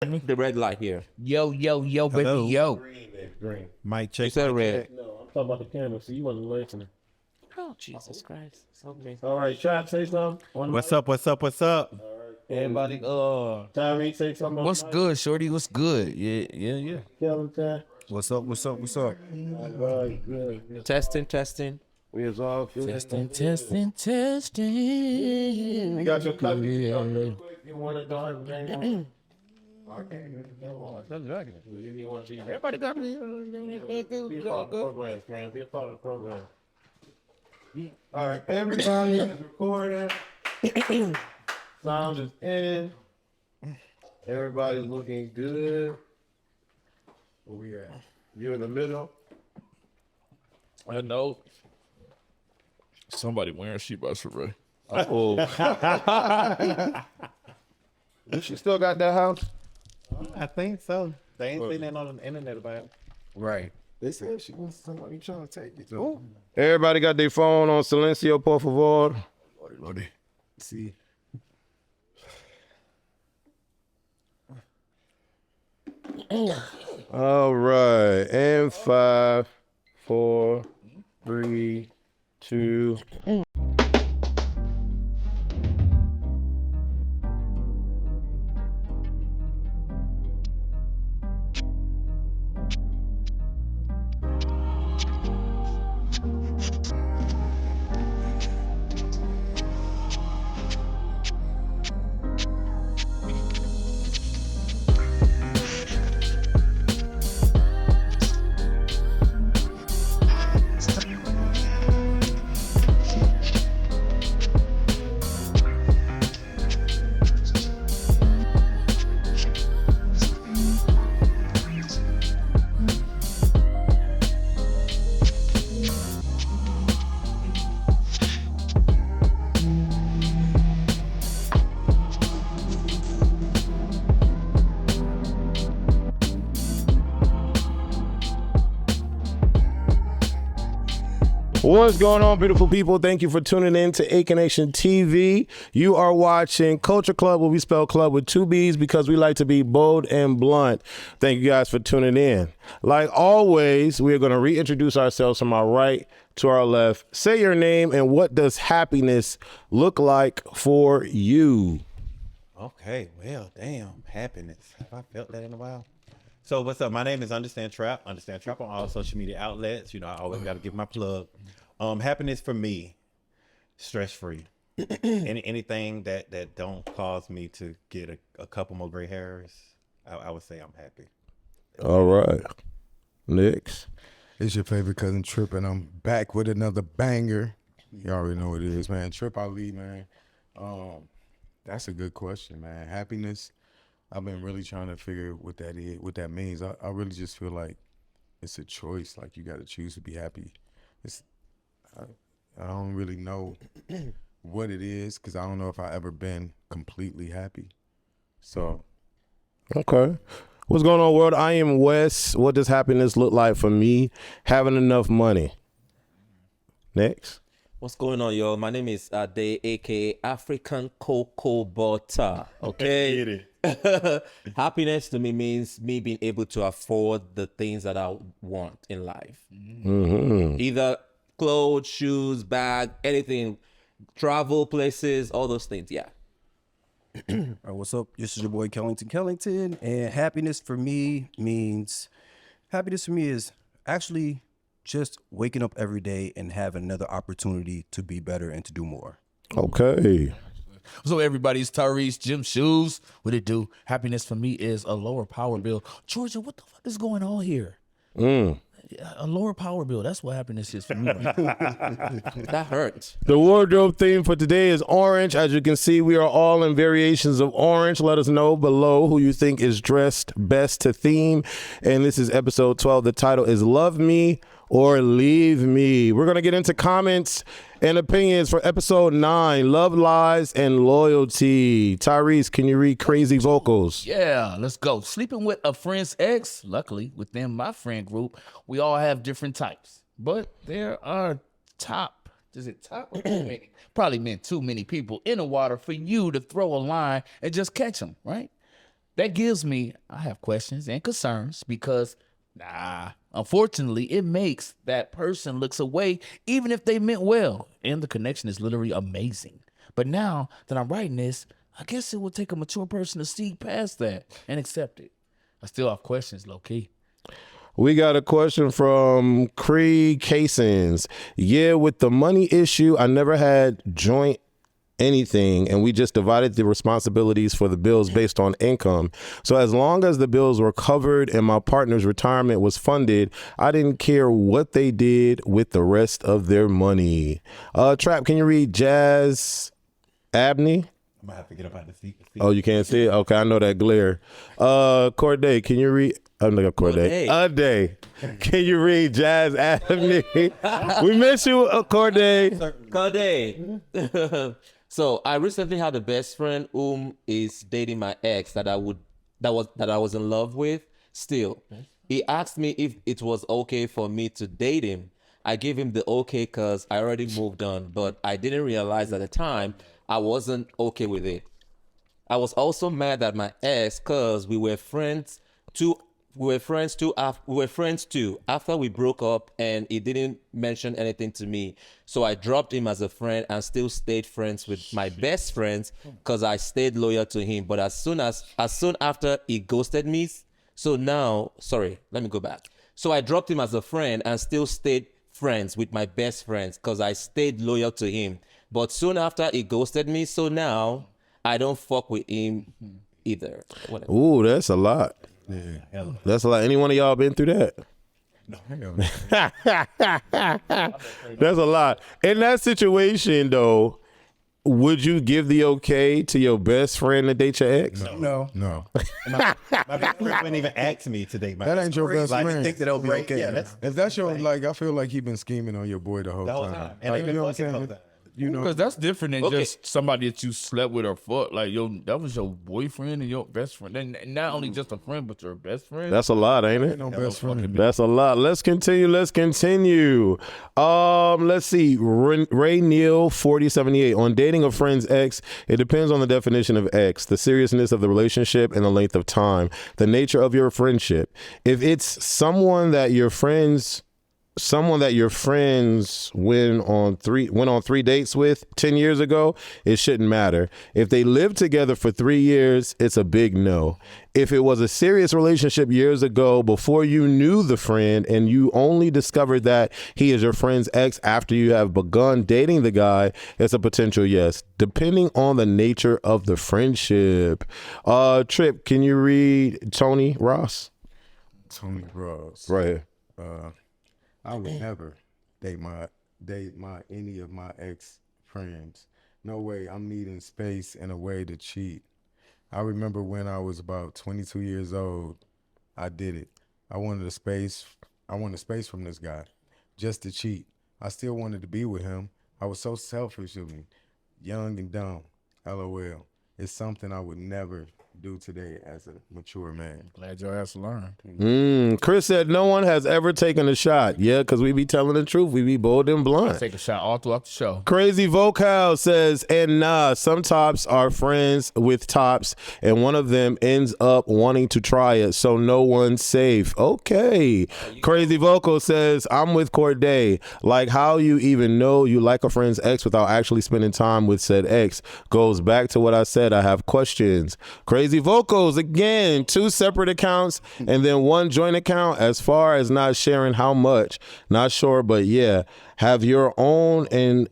The red light here. Yo, baby, Hello. yo. Green. Mic check. You said mic red. check. No, I'm talking about the camera, so you wasn't listening. Oh, Jesus Christ. Okay. All right, Shot, say something. What's up? What's up? What's up? Everybody, Tyree, say something. What's good, shorty? What's good? Yeah. Kelly, Ty. What's up? What's up? What's up? All right, good. Testing. We is all good. Testing. You got your copy. You want to go ahead Everybody got me. Be a part of the program, man. Be a part of the program. All right, everybody is recording. Sound is in. Everybody's looking good. Where we at? You in the middle. I know. Somebody wearing sheep survey. She still got that house? I think so. They ain't seen that on the internet about it. Right. They said she wants somebody trying to take it. Ooh. Everybody got their phone on silencio, por favor. Lordy. See. All right. And 5, 4, 3, 2. What's going on, beautiful people? Thank you for tuning in to AK Nation TV. You are watching Culture Club, where we spell club with 2 B's because we like to be bold and blunt. Thank you guys for tuning in. Like always, we are going to reintroduce ourselves from our right to our left. Say your name and what does happiness look like for you? Okay. Well, damn. Happiness. Have I felt that in a while? So what's up? My name is Understand Trap. Understand Trap on all social media outlets. You know, I always got to give my plug. Happiness for me, stress free. Anything that don't cause me to get a couple more gray hairs, I would say I'm happy. All right. Next. It's your favorite cousin Trip, and I'm back with another banger. You already know what it is, man. Trip Ali, man. That's a good question, man. Happiness. I've been really trying to figure what that is, what that means. I really just feel like it's a choice. Like you got to choose to be happy. I don't really know what it is because I don't know if I ever been completely happy. So, Okay. What's going on, world? I am Wes. What does happiness look like for me? Having enough money. Next. What's going on, y'all? My name is Ade, aka African Cocoa Butter. Okay. Happiness to me means me being able to afford the things that I want in life. Mm-hmm. Either clothes, shoes, bag, anything, travel places, all those things. Yeah. All right, what's up? This is your boy Kellington, and happiness for me is actually just waking up every day and having another opportunity to be better and to do more. Okay. So everybody's Tyrese, Jim Shoes. What it do? Happiness for me is a lower power bill. Georgia, what the fuck is going on here? A lower power bill. That's what happiness is for me. That hurts. The wardrobe theme for today is orange. As you can see, we are all in variations of orange. Let us know below who you think is dressed best to theme. And this is episode 12. The title is Love Me or Leave Me. We're going to get into comments and opinions for episode 9, Love, Lies, and Loyalty. Tyrese, can you read Crazy Vocals? Yeah, let's go. Sleeping with a friend's ex. Luckily, within my friend group, we all have different types. But there are top, is it top or too many? Probably meant too many people in the water for you to throw a line and just catch them, right? that gives me, I have questions and concerns because, unfortunately, it makes that person looks away even if they meant well. And the connection is literally amazing. But now that I'm writing this, I guess it will take a mature person to see past that and accept it. I still have questions, low key. We got a question from Cree Casins. Yeah, with the money issue, I never had joint anything, and we just divided the responsibilities for the bills based on income. So as long as the bills were covered and my partner's retirement was funded, I didn't care what they did with the rest of their money. Trap, can you read Jazz Abney? I'm gonna have to get up out the seat. Oh, you can't see it? Okay, I know that glare. Corday, can you read? I'm looking up Corday. Day. Can you read Jazz Abney? We miss you, Corday. Corday. So I recently had a best friend whom is dating my ex that I was in love with. Still, he asked me if it was okay for me to date him. I gave him the okay because I already moved on, but I didn't realize at the time I wasn't okay with it. I was also mad at my ex because we were friends too after we broke up, and he didn't mention anything to me. So I dropped him as a friend and still stayed friends with my best friends because I stayed loyal to him. But as soon after he ghosted me, so I dropped him as a friend and still stayed friends with my best friends because I stayed loyal to him. But soon after he ghosted me, so now I don't fuck with him either. Whatever. Ooh, that's a lot. Yeah. That's a lot. Any one of y'all been through that? No. That's a lot. In that situation, though, would you give the okay to your best friend to date your ex? No. My best friend wouldn't even ask me to date my That ain't your best like, friend. Think that it'll be okay. Yeah, If that's your, like, I feel like he been scheming on your boy the whole time. And Like, they've you know been what I'm fucking the whole saying? time. You know, Because that's different than Okay. just somebody that you slept with or fucked. Like, that was your boyfriend and your best friend. And not only just a friend, but your best friend. That's a lot, ain't it? no best friend. That's a lot. Let's continue. Let's see. Ray Neal 4078 on dating a friend's ex. It depends on the definition of ex, the seriousness of the relationship, and the length of time, the nature of your friendship. If it's someone that your friends went on 3 dates with 10 years ago, it shouldn't matter. If they lived together for 3 years, it's a big no. If it was a serious relationship years ago before you knew the friend and you only discovered that he is your friend's ex after you have begun dating the guy, it's a potential yes, depending on the nature of the friendship. Trip, can you read Tony Ross? Tony Ross. Right. I would never date any of my ex friends. No way. I'm needing space and a way to cheat. I remember when I was about 22 years old, I did it. I wanted space from this guy just to cheat. I still wanted to be with him. I was so selfish of me, young and dumb. LOL. It's something I would never do today as a mature man. Glad your ass learned. Chris said no one has ever taken a shot. Yeah, because we be telling the truth. We be bold and blunt. Take a shot all throughout the show. Crazy Vocal says, and some tops are friends with tops, and one of them ends up wanting to try it, so no one's safe. Okay. Crazy Vocal says, I'm with Corday. Like, how you even know you like a friend's ex without actually spending time with said ex goes back to what I said. I have questions. Crazy Vocals, again, 2 separate accounts and then 1 joint account. As far as not sharing how much, not sure, but yeah, have your own in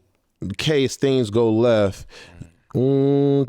case things go left. And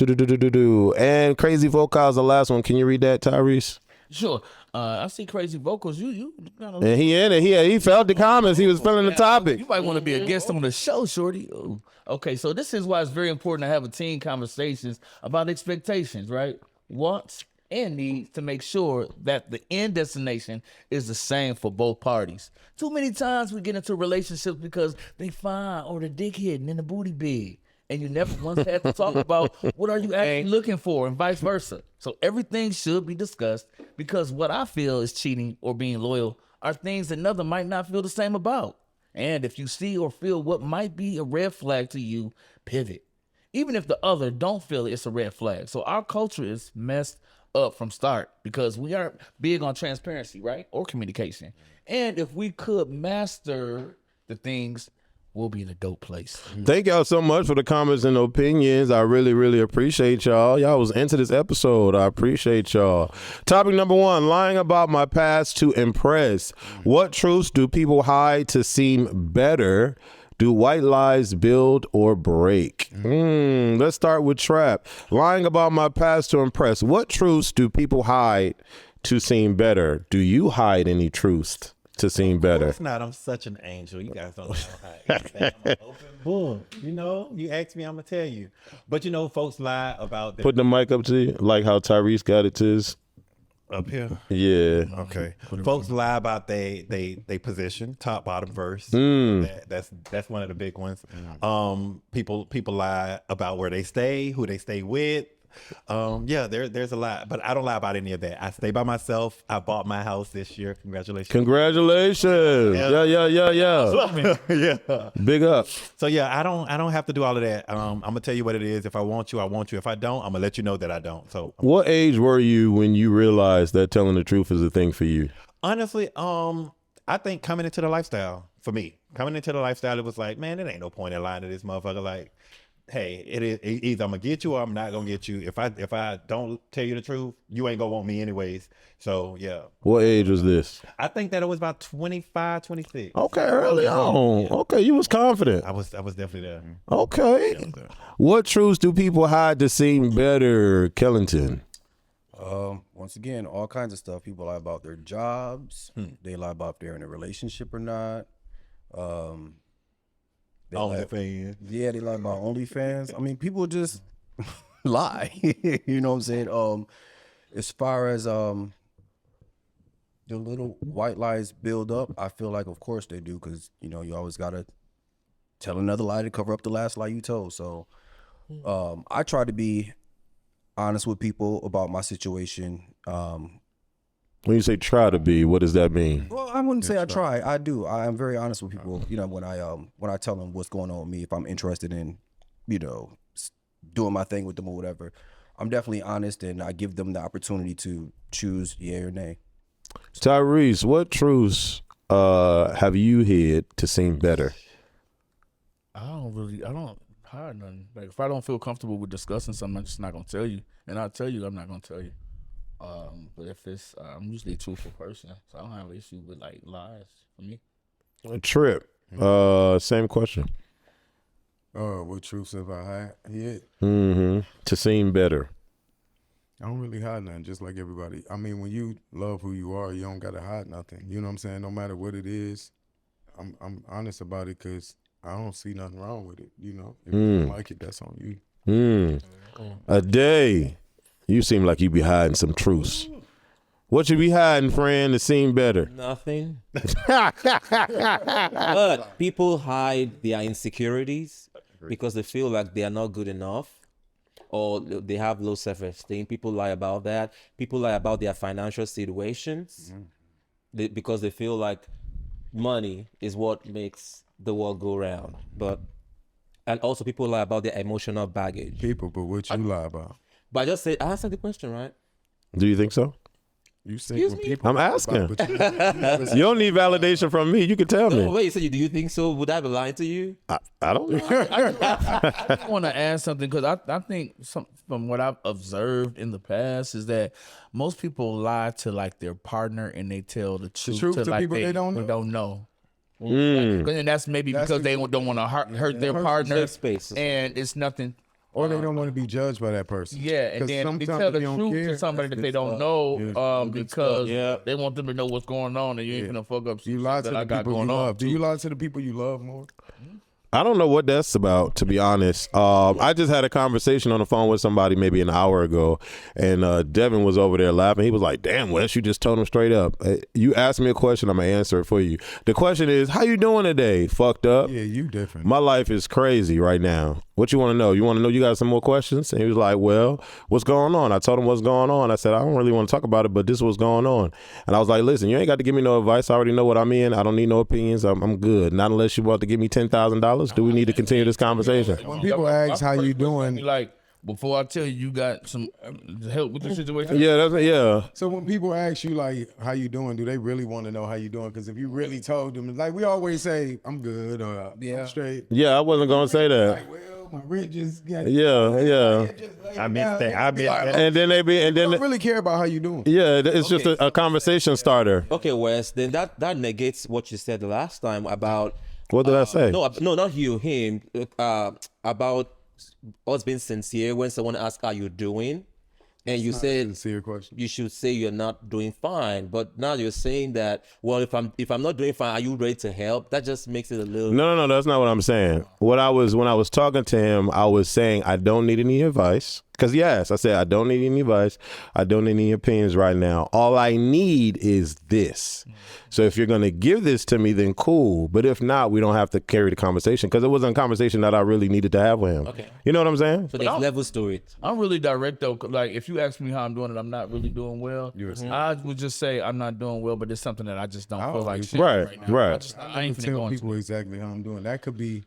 Crazy Vocals, the last one. Can you read that, Tyrese? Sure. I see Crazy Vocals. You kind of. And he in it. He felt the comments. He was feeling the topic. You might want to be a guest on the show, shorty. Ooh. Okay, so this is why it's very important to have a team conversations about expectations, right? Wants and needs to make sure that the end destination is the same for both parties. Too many times we get into relationships because they fine or the dick hidden in the booty big. And you never once had to talk about what are you actually looking for and vice versa. So everything should be discussed because what I feel is cheating or being loyal are things another might not feel the same about. And if you see or feel what might be a red flag to you, pivot. Even if the other don't feel it's a red flag. So our culture is messed up from start because we are big on transparency, right? Or communication. And if we could master the things, we'll be in a dope place. Thank y'all so much for the comments and opinions. I really, really appreciate y'all. Y'all was into this episode. I appreciate y'all. Topic number 1, lying about my past to impress. What truths do people hide to seem better? Do white lies build or break? Let's start with Trap. Lying about my past to impress. What truths do people hide to seem better? Do you hide any truths to seem better? It's not. I'm such an angel. You guys don't know how I'm an open book. You know, you ask me, I'm gonna tell you. But you know, folks lie about Put the mic up to you, like how Tyrese got it to his. up here. Yeah. Okay. Folks lie about they position, top, bottom, verse. That's one of the big ones. People lie about where they stay, who they stay with. There's a lot, but I don't lie about any of that. I stay by myself. I bought my house this year. Congratulations. Yeah. Yeah. Big up. So yeah, I don't have to do all of that. I'm gonna tell you what it is. If I want you, I want you. If I don't, I'm gonna let you know that I don't. So What age were you when you realized that telling the truth is a thing for you? honestly, I think coming into the lifestyle, for me, it was like, man, it ain't no point in lying to this motherfucker. Like, hey, it is either I'm gonna get you or I'm not gonna get you. If I don't tell you the truth, you ain't gonna want me anyways. So yeah. What age was this? I think that it was about 25, 26. Okay, early on. Okay, you was confident. I was definitely there. Okay. What truths do people hide to seem better, Kellington? Once again, all kinds of stuff. People lie about their jobs. They lie about if they're in a relationship or not. OnlyFans. Yeah, they lie about OnlyFans. I mean, people just lie. You know what I'm saying? As far as the little white lies build up, I feel like, of course they do, because you know you always gotta tell another lie to cover up the last lie you told. So, I try to be honest with people about my situation. When you say try to be, what does that mean? Well, I wouldn't say I try. I do. I am very honest with people. You know, when I tell them what's going on with me, if I'm interested in, you know, doing my thing with them or whatever, I'm definitely honest, and I give them the opportunity to choose yay or nay. Tyrese, what truths have you hid to seem better? I don't hide nothing. Like if I don't feel comfortable with discussing something, I'm just not gonna tell you. And I'll tell you, I'm not gonna tell you. But if it's, I'm usually a truthful person, so I don't have an issue with like lies for me. Trip, same question. What truths have I hid? To seem better. I don't really hide nothing, just like everybody. I mean, when you love who you are, you don't gotta hide nothing. You know what I'm saying? No matter what it is, I'm honest about it because I don't see nothing wrong with it. You know, if you don't like it, that's on you. A day. You seem like you be hiding some truths. What you be hiding, friend, to seem better? Nothing. But people hide their insecurities because they feel like they are not good enough or they have low self-esteem. People lie about that. People lie about their financial situations because they feel like money is what makes the world go round. And also people lie about their emotional baggage. But what you lie about? But I just said, I answered the question, right? Do you think so? You say Excuse when me? people I'm lie asking. about, but You don't need validation from me. You can tell me. No, wait, so do you think so? Would I be lying to you? I don't know. I want to add something because I think from what I've observed in the past is that most people lie to like their partner and they tell the truth to like people they don't know. And that's maybe because they don't want to hurt their partner. Safe space. And it's nothing. Or they don't want to be judged by that person. Yeah, and 'Cause then they sometimes tell the if you don't truth care, to somebody that they don't know because they want them to know what's going on and you ain't gonna fuck up You shit lie to that the I got people you going on. love. Do you lie to the people you love more? I don't know what that's about, to be honest. I just had a conversation on the phone with somebody maybe an hour ago, and Devin was over there laughing. He was like, damn, Wes, you just told him straight up. You asked me a question, I'm going to answer it for you. The question is, how you doing today? Fucked up? Yeah, you different. My life is crazy right now. What you want to know? You want to know you got some more questions? And he was like, well, what's going on? I told him what's going on. I said, I don't really want to talk about it, but this is what's going on. And I was like, listen, you ain't got to give me no advice. I already know what I'm in. I don't need no opinions. I'm good. Not unless you want to give me $10,000. Do we need to continue this conversation? When people ask how you doing, Like before I tell you, you got some help with the situation. Yeah. So when people ask you like how you doing, do they really want to know how you doing? Because if you really told them, like we always say, I'm good or I'm straight. Yeah, I wasn't gonna say that. Like, well, my rent just got. Yeah. I missed that. I missed that. And then they don't really care about how you doing. yeah, it's just a conversation starter. Okay, Wes, then that negates what you said the last time about What did I say? no, not you, him, about us being sincere when someone asks how you doing, and you said Sincere question. you should say you're not doing fine, but now you're saying that, well, if I'm not doing fine, are you ready to help? That just makes it a little. No, that's not what I'm saying. When I was talking to him, I was saying I don't need any advice. Because yes, I said I don't need any advice. I don't need any opinions right now. All I need is this. So if you're going to give this to me, then cool. But if not, we don't have to carry the conversation because it wasn't a conversation that I really needed to have with him. Okay. You know what I'm saying? So there's levels to it. I'm really direct though. Like if you ask me how I'm doing and I'm not really doing well, I would just say I'm not doing well, but it's something that I just don't feel like shit Right, now. right. I ain't finna Tell go into people exactly how I'm doing. That could be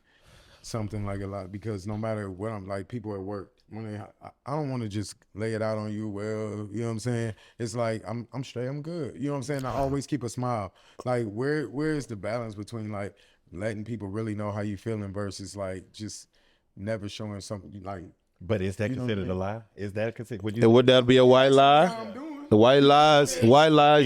something like a lot because no matter what I'm like, people at work, when I don't want to just lay it out on you. Well, you know what I'm saying? It's like I'm straight, I'm good. You know what I'm saying? I always keep a smile. Like where is the balance between like letting people really know how you feeling versus like just never showing something like. But is that considered a lie? Is that considered? And would that be a white lie? The white lies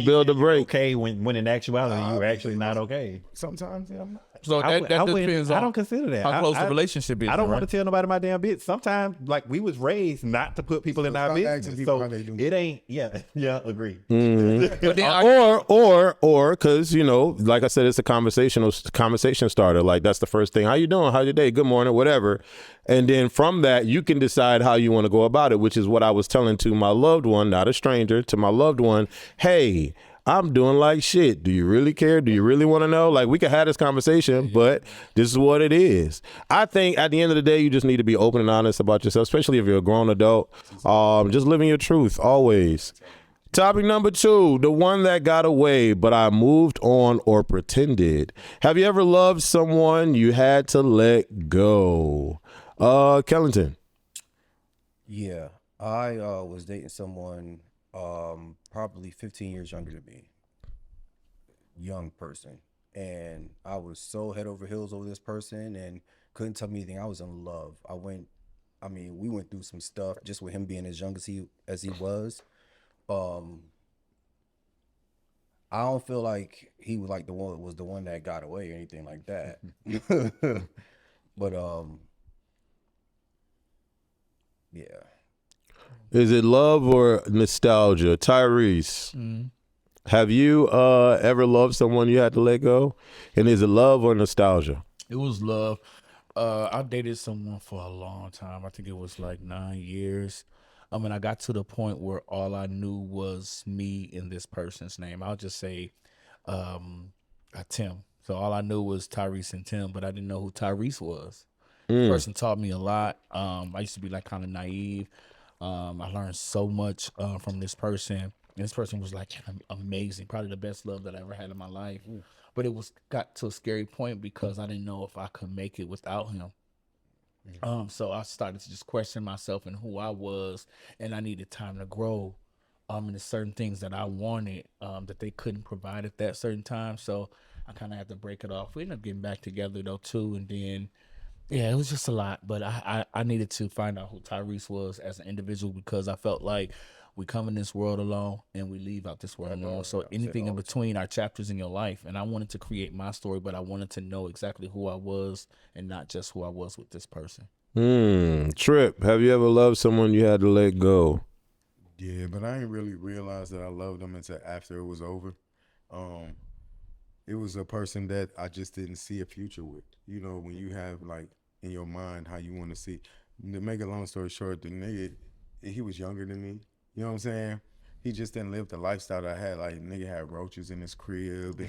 build a break. Okay, when in actuality you're actually not okay. Sometimes yeah, I'm not. So that depends on I don't consider that. how close the relationship is. I don't right? want to tell nobody my damn bit. Sometimes, like we was raised not to put people in our stop asking business, people so how they do. it ain't. Yeah, agree. But then Or because you know, like I said, it's a conversation starter. Like that's the first thing. How you doing? How's your day? Good morning, whatever. And then from that, you can decide how you want to go about it, which is what I was telling to my loved one, not a stranger, to my loved one. Hey, I'm doing like shit. Do you really care? Do you really want to know? Like we could have this conversation, but this is what it is. I think at the end of the day, you just need to be open and honest about yourself, especially if you're a grown adult. Just living your truth always. Topic number 2, the one that got away, but I moved on or pretended. Have you ever loved someone you had to let go? Kellington. Yeah, I was dating someone probably 15 years younger than me, young person, and I was so head over heels over this person and couldn't tell me anything. I was in love. We went through some stuff just with him being as young as he was. I don't feel like he was like the one that got away or anything like that. But yeah. Is it love or nostalgia? Tyrese, have you ever loved someone you had to let go? And is it love or nostalgia? it was love. I dated someone for a long time. I think it was like 9 years. I got to the point where all I knew was me and this person's name. I'll just say Tim. So all I knew was Tyrese and Tim, but I didn't know who Tyrese was. This person taught me a lot. I used to be like kind of naive. I learned so much from this person. And this person was like amazing, probably the best love that I ever had in my life. But it got to a scary point because I didn't know if I could make it without him. So I started to just question myself and who I was, and I needed time to grow. And there's certain things that I wanted that they couldn't provide at that certain time. So I kind of had to break it off. We ended up getting back together though too, and then yeah, it was just a lot. But I needed to find out who Tyrese was as an individual because I felt like we come in this world alone and we leave out this world alone. So anything in between are chapters in your life. And I wanted to create my story, but I wanted to know exactly who I was and not just who I was with this person. Trip, have you ever loved someone you had to let go? Yeah, but I didn't really realize that I loved them until after it was over. It was a person that I just didn't see a future with. You know, when you have like in your mind how you want to see. To make a long story short, the nigga, he was younger than me. You know what I'm saying? He just didn't live the lifestyle that I had. Like nigga had roaches in his crib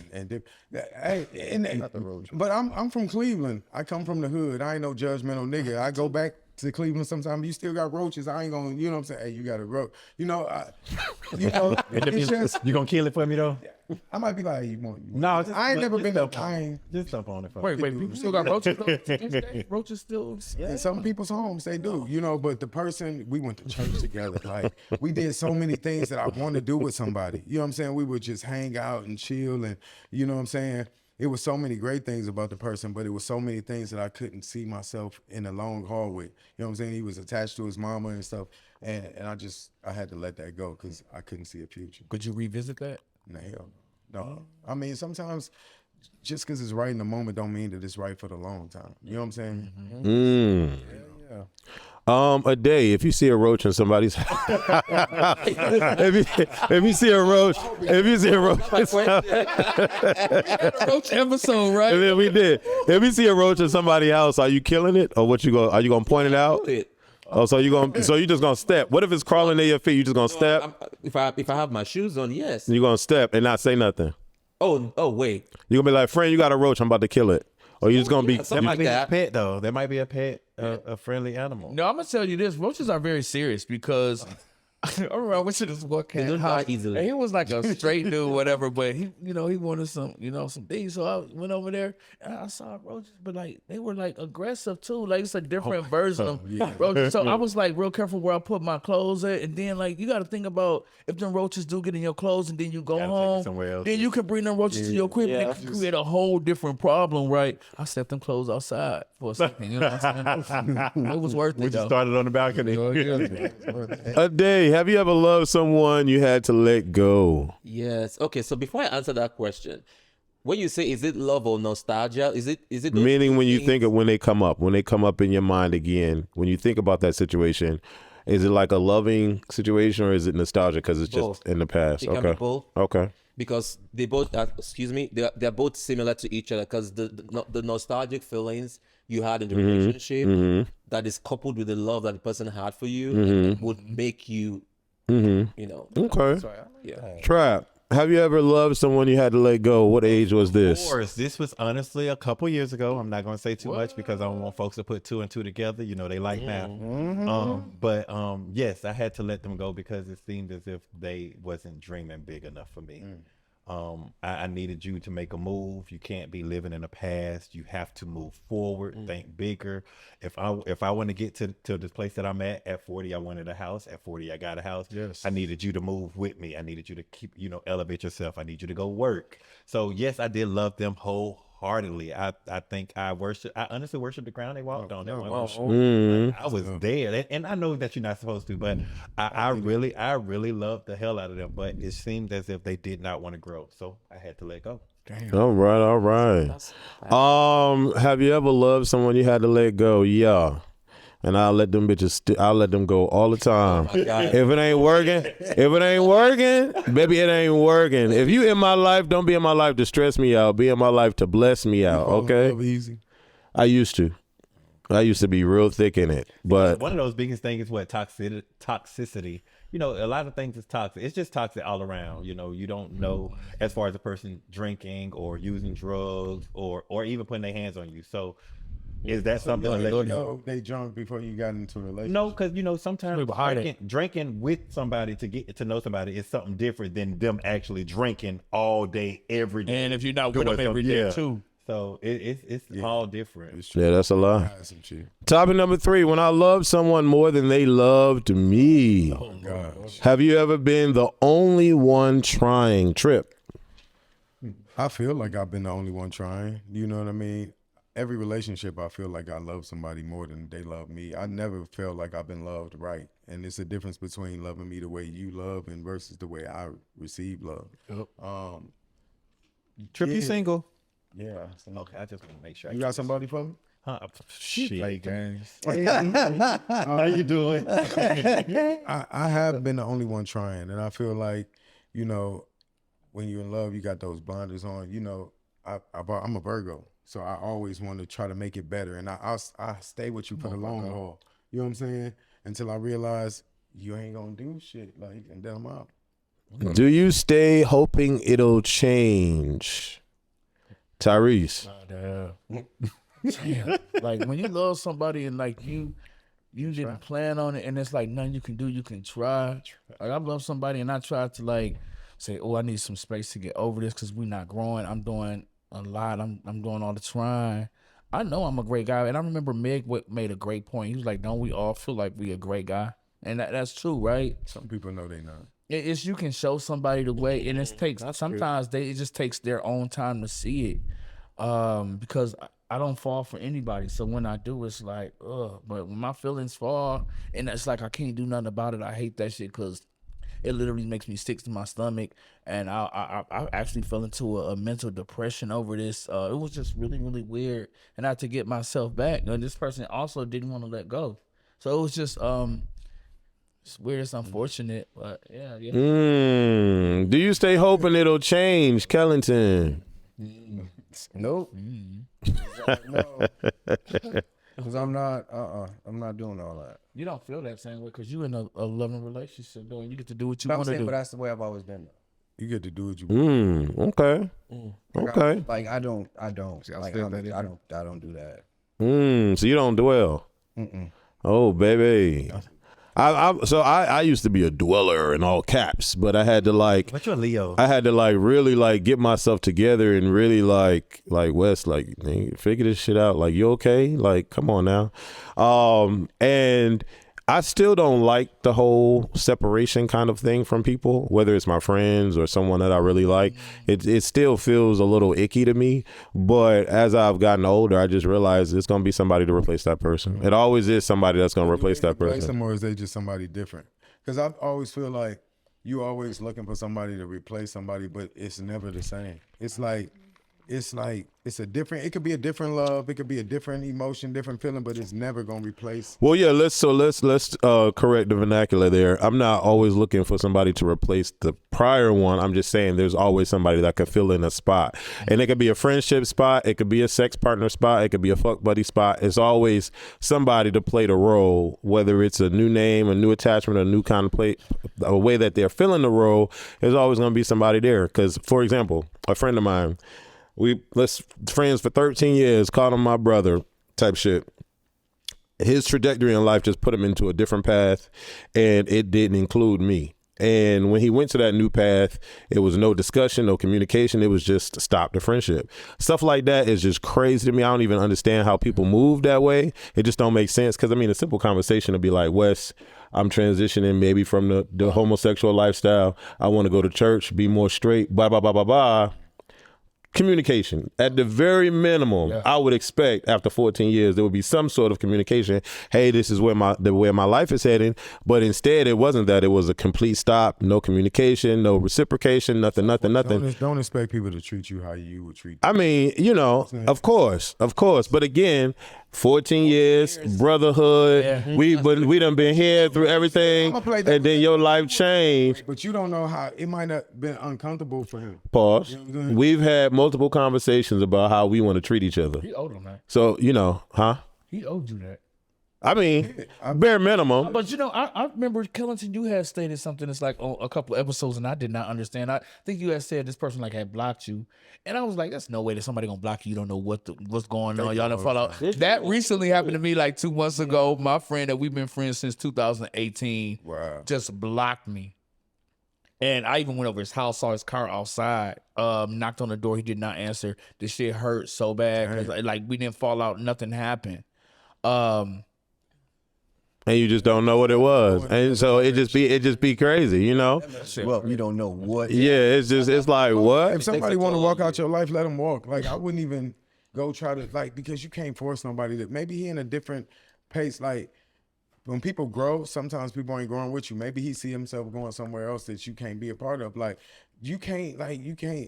but I'm from Cleveland. I come from the hood. I ain't no judgmental nigga. I go back to Cleveland sometimes. You still got roaches. I ain't gonna, you know what I'm saying? Hey, you got a roach. It's just You gonna kill it for me though? I might be like, you want? No, just, I ain't never been up. I ain't. Just jump on it. For Wait, people still got roaches? Roaches still? In some people's homes, they do, you know. But the person, we went to church together. Like we did so many things that I want to do with somebody. You know what I'm saying? We would just hang out and chill, and you know what I'm saying. It was so many great things about the person, but it was so many things that I couldn't see myself in a long haul with. You know what I'm saying? He was attached to his mama and stuff, and I had to let that go because I couldn't see a future. Could you revisit that? No, hell no. I mean, sometimes just because it's right in the moment don't mean that it's right for the long time. You know what I'm saying? Yeah. A day, if you see a roach in somebody's if you see a roach, Roach episode, right? and then we did. If you see a roach in somebody's house, are you killing it, or what are you gonna point it out? Oh, so you just gonna step? What if it's crawling near your feet? You just gonna step? If I have my shoes on, yes. You gonna step and not say nothing? Oh wait. You gonna be like, friend, you got a roach, I'm about to kill it, or you just gonna be? Yeah, That something might like be a that. pet though. There might be a pet, a friendly animal. No, I'm gonna tell you this: roaches are very serious because I remember I went to this one cat don't house, die easily. and he was like a straight dude, whatever. But he wanted some things. So I went over there and I saw roaches, but like they were like aggressive too. Like it's a different version of roaches. So I was like real careful where I put my clothes at, and then like you got to think about if them roaches do get in your clothes, and then you go Gotta take it home, somewhere else. then you can bring them roaches to your crib, and it can create a whole different problem, right? I set them clothes outside for a second. You know what I'm saying? It was worth We it just though. started on the balcony. A day, have you ever loved someone you had to let go? Yes. Okay. So before I answer that question, when you say is it love or nostalgia, is it those Meaning two when you things? think of when they come up in your mind again, when you think about that situation, is it like a loving situation or is it nostalgia because it's just Both. in the past? It can be Okay. both. Okay. Because they both they're both similar to each other because the nostalgic feelings you had in the relationship that is coupled with the love that the person had for you would make you you know Okay. yeah. Trap. Have you ever loved someone you had to let go? What age was Of this? course, this was honestly a couple years ago. I'm not going to say too much because I don't want folks to put two and two together. You know, they like math. But yes, I had to let them go because it seemed as if they wasn't dreaming big enough for me. I needed you to make a move. You can't be living in the past. You have to move forward, think bigger. If I want to get to this place that I'm at 40, I wanted a house. At 40, I got a house. Yes. I needed you to move with me. I needed you to keep, elevate yourself. I need you to go work. So yes, I did love them wholeheartedly. I think I honestly worshiped the ground they walked on. I was there, and I know that you're not supposed to, but I really loved the hell out of them. But it seemed as if they did not want to grow, so I had to let go. All right. Have you ever loved someone you had to let go? Yeah. And I'll let them bitches. I'll let them go all the time. If it ain't working, baby, it ain't working. If you in my life, don't be in my life to stress me out. Be in my life to bless me out. Okay. Easy. I used to be real thick in it, but One of those biggest things is what toxicity. A lot of things is toxic. It's just toxic all around. You don't know as far as a person drinking or using drugs or even putting their hands on you. So is that something that let you know? They drunk before you got into a relationship. No, because sometimes drinking with somebody to get to know somebody is something different than them actually drinking all day, every day. And if you're not with them every day too. So it's all different. yeah, that's a lie. Some shit. Topic number 3: when I love someone more than they loved me. Oh gosh. Have you ever been the only one trying? Trip. I feel like I've been the only one trying. You know what I mean? Every relationship, I feel like I love somebody more than they love me. I never felt like I've been loved right. And it's a difference between loving me the way you love and versus the way I receive love. Trip, you single? Yeah. Okay, I just want to make sure. You got somebody for me? Shit. Play games. How you doing? I have been the only one trying. And I feel like, when you're in love, you got those blinders on. I'm a Virgo. So I always want to try to make it better. And I stay with you for the long haul. You know what I'm saying? Until I realize you ain't going to do shit. And then I'm out. Do you stay hoping it'll change? Tyrese. Damn. Like when you love somebody and like you didn't plan on it and it's like nothing you can do, you can try. Like I love somebody and I try to like say, oh, I need some space to get over this because we're not growing. I'm doing a lot. I'm doing all the trying. I know I'm a great guy. And I remember Meg made a great point. He was like, don't we all feel like we a great guy? And that's true, right? Some people know they not. It's you can show somebody the way, and it takes sometimes it just takes their own time to see it. Because I don't fall for anybody, so when I do, it's like, ugh. But when my feelings fall, and it's like I can't do nothing about it. I hate that shit because it literally makes me sick to my stomach, and I actually fell into a mental depression over this. It was just really, really weird, and I had to get myself back. And this person also didn't want to let go, so it was just it's weird. It's unfortunate, but yeah. Do you stay hoping it'll change, Kellington? Nope. No. Because I'm not doing all that. You don't feel that same way because you in a loving relationship, though, and you get to do what you But I'm want to saying, do. but that's the way I've always been. You get to do what you want. Okay. Okay. Like I don't I like feel that I don't do that. So you don't dwell. Oh, baby. I used to be a dweller in all caps, but I had to But you're a Leo. I had to really get myself together and really like Wes, like, figure this shit out. Like, you okay? Like, come on now. And I still don't like the whole separation kind of thing from people, whether it's my friends or someone that I really like. It still feels a little icky to me. But as I've gotten older, I just realized it's going to be somebody to replace that person. It always is somebody that's going to replace that Replace person. them, or is they just somebody different? Because I always feel like you always looking for somebody to replace somebody, but it's never the same. It's a different. It could be a different love. It could be a different emotion, different feeling, but it's never gonna replace. Well, yeah. Let's correct the vernacular there. I'm not always looking for somebody to replace the prior one. I'm just saying there's always somebody that could fill in a spot, and it could be a friendship spot. It could be a sex partner spot. It could be a fuck buddy spot. It's always somebody to play the role, whether it's a new name, a new attachment, a new kind of play, a way that they're filling the role. There's always gonna be somebody there. Because, for example, a friend of mine. Let's friends for 13 years, called him my brother type shit. His trajectory in life just put him into a different path, and it didn't include me. And when he went to that new path, it was no discussion, no communication. It was just stop the friendship. Stuff like that is just crazy to me. I don't even understand how people move that way. It just don't make sense. Because, I mean, a simple conversation would be like, Wes, I'm transitioning maybe from the homosexual lifestyle. I want to go to church, be more straight, blah, blah, blah, blah, blah. Communication at the very minimum. I would expect after 14 years there would be some sort of communication. Hey, this is where my life is heading. But instead, it wasn't that. It was a complete stop. No communication, no reciprocation, nothing. Don't expect people to treat you how you would treat them. I mean, of course. But again, 14 years, brotherhood. We done been here through everything, and then your life changed. But you don't know how it might not have been uncomfortable for him. Pause. You know what I'm saying? We've had multiple conversations about how we want to treat each other. He owed him that. So, He owed you that. I mean, bare minimum. But I remember, Kellington, you had stated something that's like on a couple of episodes, and I did not understand. I think you had said this person like had blocked you, and I was like, "That's no way that somebody gonna block you. You don't know what's going on. Y'all don't follow." That recently happened to me like 2 months ago. My friend that we've been friends since 2018 just blocked me, and I even went over his house, saw his car outside, knocked on the door. He did not answer. This shit hurt so bad because like we didn't fall out, nothing happened. And you just don't know what it was, and so it just be crazy, Well, you don't know what. Yeah, it's like what? If somebody want to walk out your life, let them walk. Like, I wouldn't even go try to, like, because you can't force nobody that maybe he in a different pace. Like, when people grow, sometimes people ain't growing with you. Maybe he see himself going somewhere else that you can't be a part of. Like, you can't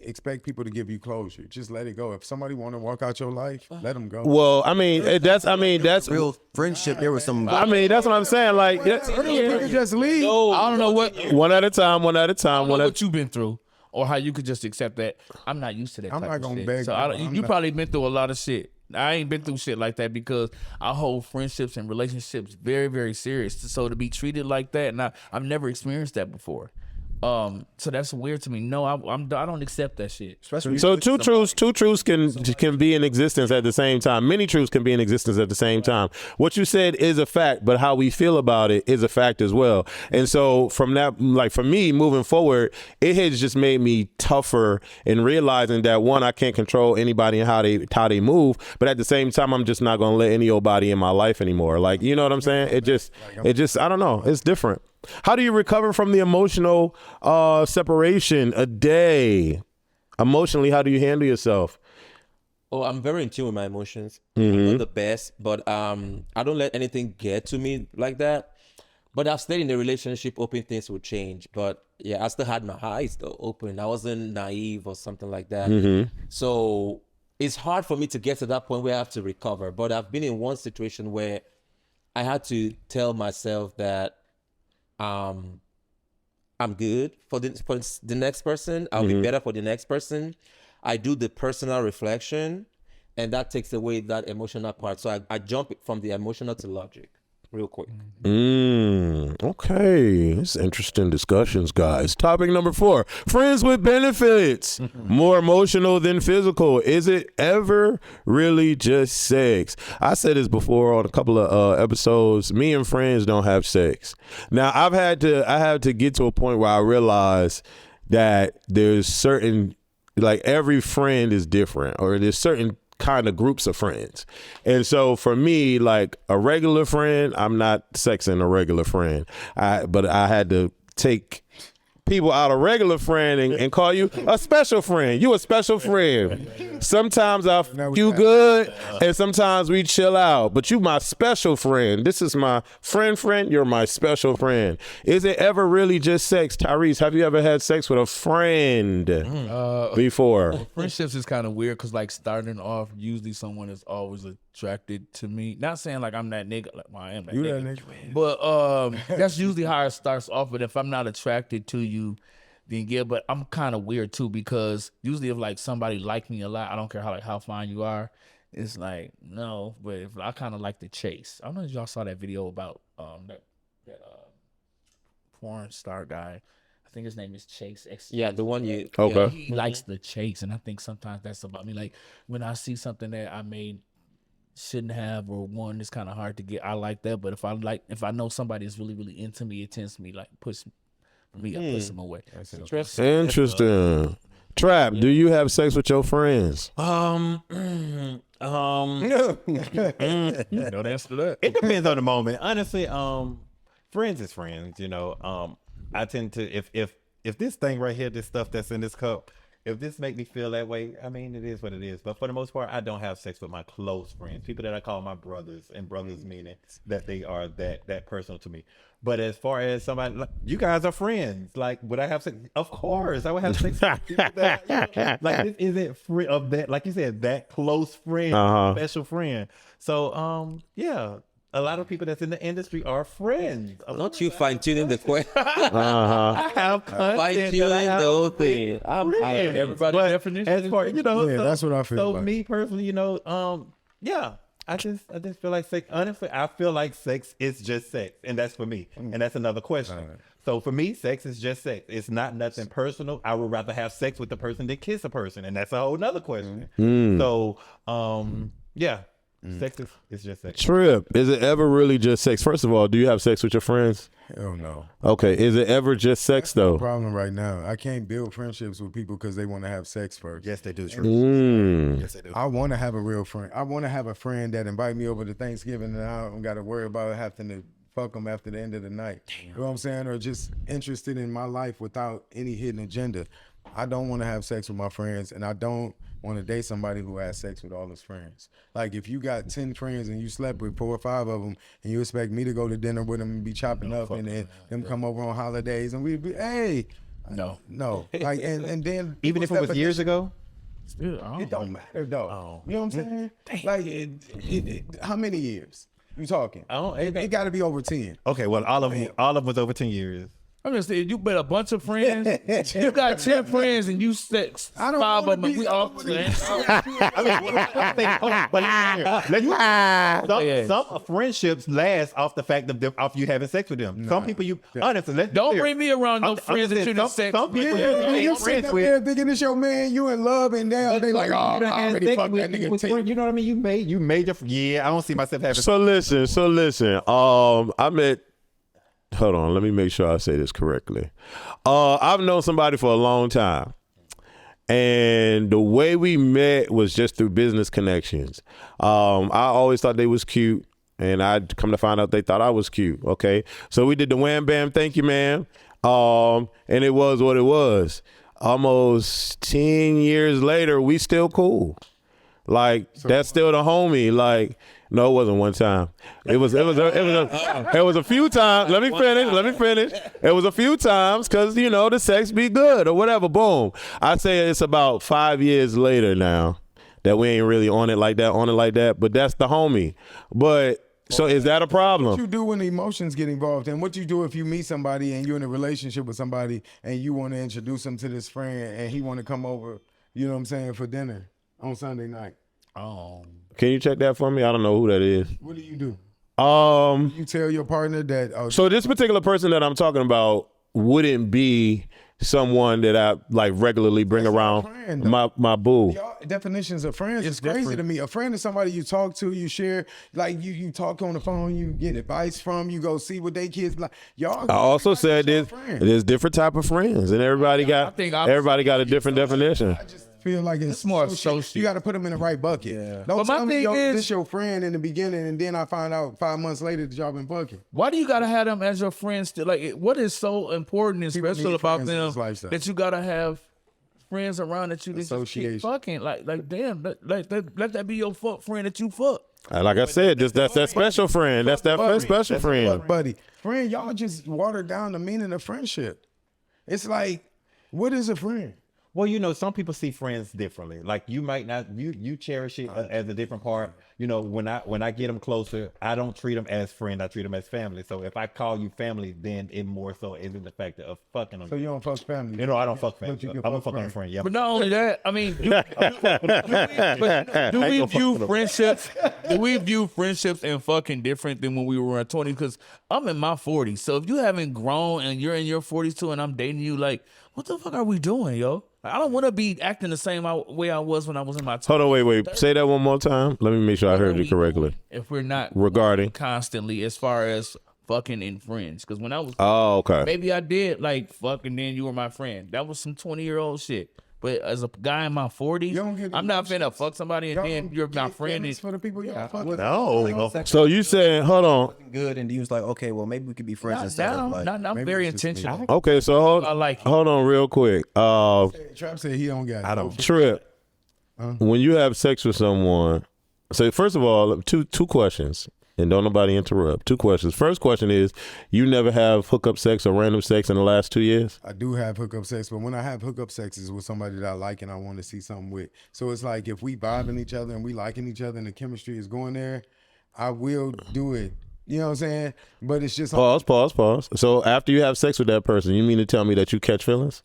expect people to give you closure. Just let it go. If somebody want to walk out your life, let them go. Well, that's Real friendship. There was some. that's what I'm saying. Like, Just leave. I don't know what. one at a time. I don't know what you've been through, or how you could just accept that. I'm not used to that. I'm type not of gonna shit. beg So you probably been through a lot of shit. I ain't been through shit like that because I hold friendships and relationships very, very serious. So to be treated like that, and I've never experienced that before. So that's weird to me. No, I don't accept that shit. Especially So two truths can be in existence at the same time. Many truths can be in existence at the same time. What you said is a fact, but how we feel about it is a fact as well. And so from that, like for me moving forward, it has just made me tougher in realizing that one, I can't control anybody and how they move, but at the same time, I'm just not gonna let any old body in my life anymore. Like, you know what I'm saying? It just I don't know. It's different. How do you recover from the emotional separation a day? Emotionally, how do you handle yourself? Oh, I'm very in tune with my emotions. I'm not the best, but I don't let anything get to me like that. But I've stayed in the relationship hoping things would change. But yeah, I still had my eyes though open. I wasn't naive or something like that. So it's hard for me to get to that point where I have to recover. But I've been in one situation where I had to tell myself that I'm good for the next person. I'll be better for the next person. I do the personal reflection, and that takes away that emotional part. So I jump from the emotional to logic real quick. Okay. It's interesting discussions, guys. Topic number 4, friends with benefits. More emotional than physical. Is it ever really just sex? I said this before on a couple of episodes. Me and friends don't have sex. Now, I have to get to a point where I realize that there's certain, like every friend is different, or there's certain kind of groups of friends. And so for me, like a regular friend, I'm not sexing a regular friend. But I had to take people out a regular friend and call you a special friend. You a special friend. Sometimes I you good, and sometimes we chill out. But you my special friend. This is my friend. You're my special friend. Is it ever really just sex? Tyrese, have you ever had sex with a friend before? Friendships is kind of weird because, like, starting off, usually someone is always attracted to me. Not saying like I'm that nigga, like, well, I am that nigga. But that's usually how it starts off. But if I'm not attracted to you, then yeah. But I'm kind of weird too, because usually if like somebody like me a lot, I don't care how fine you are. It's like no. But if I kind of like the chase. I don't know if y'all saw that video about that porn star guy. I think his name is Chase. Yeah, the one you. Okay. Yeah. He likes the chase, and I think sometimes that's about me. Like when I see something that I shouldn't have, or one it's kind of hard to get, I like that. But if I know somebody is really really into me, it tends to me like push me, I push them away. Interesting. Trap, do you have sex with your friends? No Don't answer that. It depends on the moment. Honestly, friends is friends, you know. I tend to if this thing right here, this stuff that's in this cup, if this make me feel that way, I mean, it is what it is. But for the most part, I don't have sex with my close friends, people that I call my brothers, and brothers meaning that they are that personal to me. But as far as somebody, like, you guys are friends. Like, would I have sex? Of course, I would have sex with people that, you know, like, this isn't free of that, like you said, that close friend, special friend. So, yeah. A lot of people that's in the industry are friends. Not you fine-tuning the question. I have Fine-tuning the whole thing. Everybody's definition. As far, you know, Yeah, that's what I feel So like. me personally, you know, yeah, I just feel like sex. Honestly, I feel like sex is just sex, and that's for me. And that's another question. So for me, sex is just sex. It's not nothing personal. I would rather have sex with the person than kiss a person, and that's a whole nother question. So, yeah. Sex is just sex. Trip, is it ever really just sex? First of all, do you have sex with your friends? Hell no. Okay, is it ever just sex though? Problem right now. I can't build friendships with people because they want to have sex first. Yes, they do. Yes, they do. I want to have a real friend. I want to have a friend that invite me over to Thanksgiving, and I don't got to worry about having to fuck them after the end of the night. You know what I'm saying? Or just interested in my life without any hidden agenda. I don't want to have sex with my friends, and I don't want to date somebody who has sex with all his friends. Like, if you got 10 friends and you slept with 4 or 5 of them, and you expect me to go to dinner with them and be chopping up, and then them come over on holidays, and we'd be, hey, no, like, and then Even if it was years ago. it don't matter though. You know what I'm saying? Like, how many years you talking? It got to be over 10. Okay, well, all of them was over 10 years. I'm just saying, you bet a bunch of friends. You got 10 friends and you 6, 5 of them. We all But some friendships last off the fact of them, off you having sex with them. Some people you honestly don't bring me around no friends that you done sex. Some people you sitting up there thinking it's your man, you in love, and they like, oh, I already fucked that nigga. You know what I mean? You made your I don't see myself having. So listen. I met. Hold on, let me make sure I say this correctly. I've known somebody for a long time, and the way we met was just through business connections. I always thought they was cute, and I'd come to find out they thought I was cute. Okay, so we did the wham bam, thank you, ma'am, and it was what it was. Almost 10 years later, we still cool. Like that's still the homie. Like. No, it wasn't one time. It was a few times. Let me finish. It was a few times because, the sex be good or whatever. Boom. I say it's about 5 years later now that we ain't really on it like that. But that's the homie. But so is that a problem? What you do when emotions get involved? And what you do if you meet somebody and you're in a relationship with somebody and you want to introduce them to this friend and he want to come over, you know what I'm saying, for dinner on Sunday night? Can you check that for me? I don't know who that is. What do you do? You tell your partner that. So this particular person that I'm talking about wouldn't be someone that I like regularly bring around my boo. Y'all definitions of friends is crazy to me. A friend is somebody you talk to, you share, like you talk on the phone, you get advice from, you go see what they kids like. Y'all. I also said there's different type of friends, and everybody got a different definition. I just feel like it's more associate. You got to put them in the right bucket. Yeah. Don't tell me this your friend in the beginning, and then I find out 5 months later that y'all been fucking. Why do you gotta have them as your friends? Like, what is so important and special about them that you gotta have friends around that you just keep fucking? Like, damn, let that be your friend that you fuck. Like I said, that's that special friend. That's that special friend. Buddy, friend, y'all just watered down the meaning of friendship. It's like, what is a friend? Well, some people see friends differently. Like you might not, you cherish it as a different part. When I get them closer, I don't treat them as friend. I treat them as family. So if I call you family, then it more so isn't the factor of fucking them. So you don't fuck family? I don't fuck family. I'm gonna fuck on a friend. Yeah. But not only that, I mean, do we view friendships? Do we view friendships and fucking different than when we were in 20s? Because I'm in my 40s. So if you haven't grown and you're in your 40s too, and I'm dating you, like, what the fuck are we doing, yo? I don't want to be acting the same way I was when I was in my 20s. Hold on, wait. Say that one more time. Let me make sure I heard you correctly. If we're not regarding constantly as far as fucking and friends. Because when I was okay. Maybe I did like fucking then you were my friend. That was some 20-year-old shit. But as a guy in my 40s, I'm not finna fuck somebody and then you're my friend. It's for the people y'all fucking. No. So you saying, hold on. Good, and you was like, okay, well maybe we could be friends instead of like. I'm very intentional. Okay, so hold on real quick. Trap said he don't got it. I don't. Trip. When you have sex with someone, so first of all, two questions. And don't nobody interrupt. 2 questions. First question is, you never have hookup sex or random sex in the last 2 years? I do have hookup sex, but when I have hookup sex, it's with somebody that I like and I want to see something with. So it's like if we vibing each other and we liking each other and the chemistry is going there, I will do it. You know what I'm saying? But it's just... Pause. So after you have sex with that person, you mean to tell me that you catch feelings?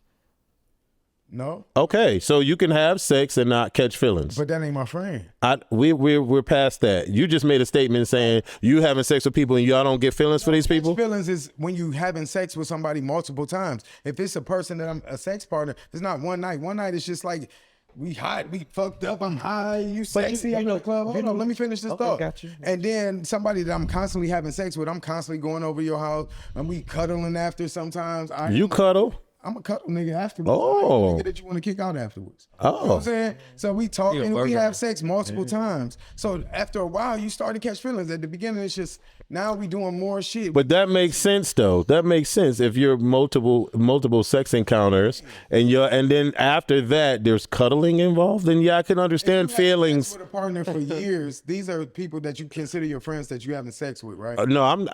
No. Okay, so you can have sex and not catch feelings. But that ain't my friend. We're past that. You just made a statement saying you having sex with people and y'all don't get feelings for these people? Feelings is when you having sex with somebody multiple times. If it's a person that I'm a sex partner, it's not one night. One night it's just like we hot, we fucked up, I'm high, you sexy, I'm in the club. Hold on, let me finish this thought. Got you. And then somebody that I'm constantly having sex with, I'm constantly going over your house and we cuddling after sometimes. You cuddle? I'm a cuddle nigga afterwards. Oh. I'm a nigga that you want to kick out afterwards. Oh. You know what I'm saying? So we talk and we have sex multiple times. So after a while, you start to catch feelings. At the beginning, it's just, now we doing more shit. But that makes sense though. That makes sense if you're multiple sex encounters and then after that there's cuddling involved, then yeah, I can understand feelings. With a partner for years, these are people that you consider your friends that you having sex with, right? No, I'm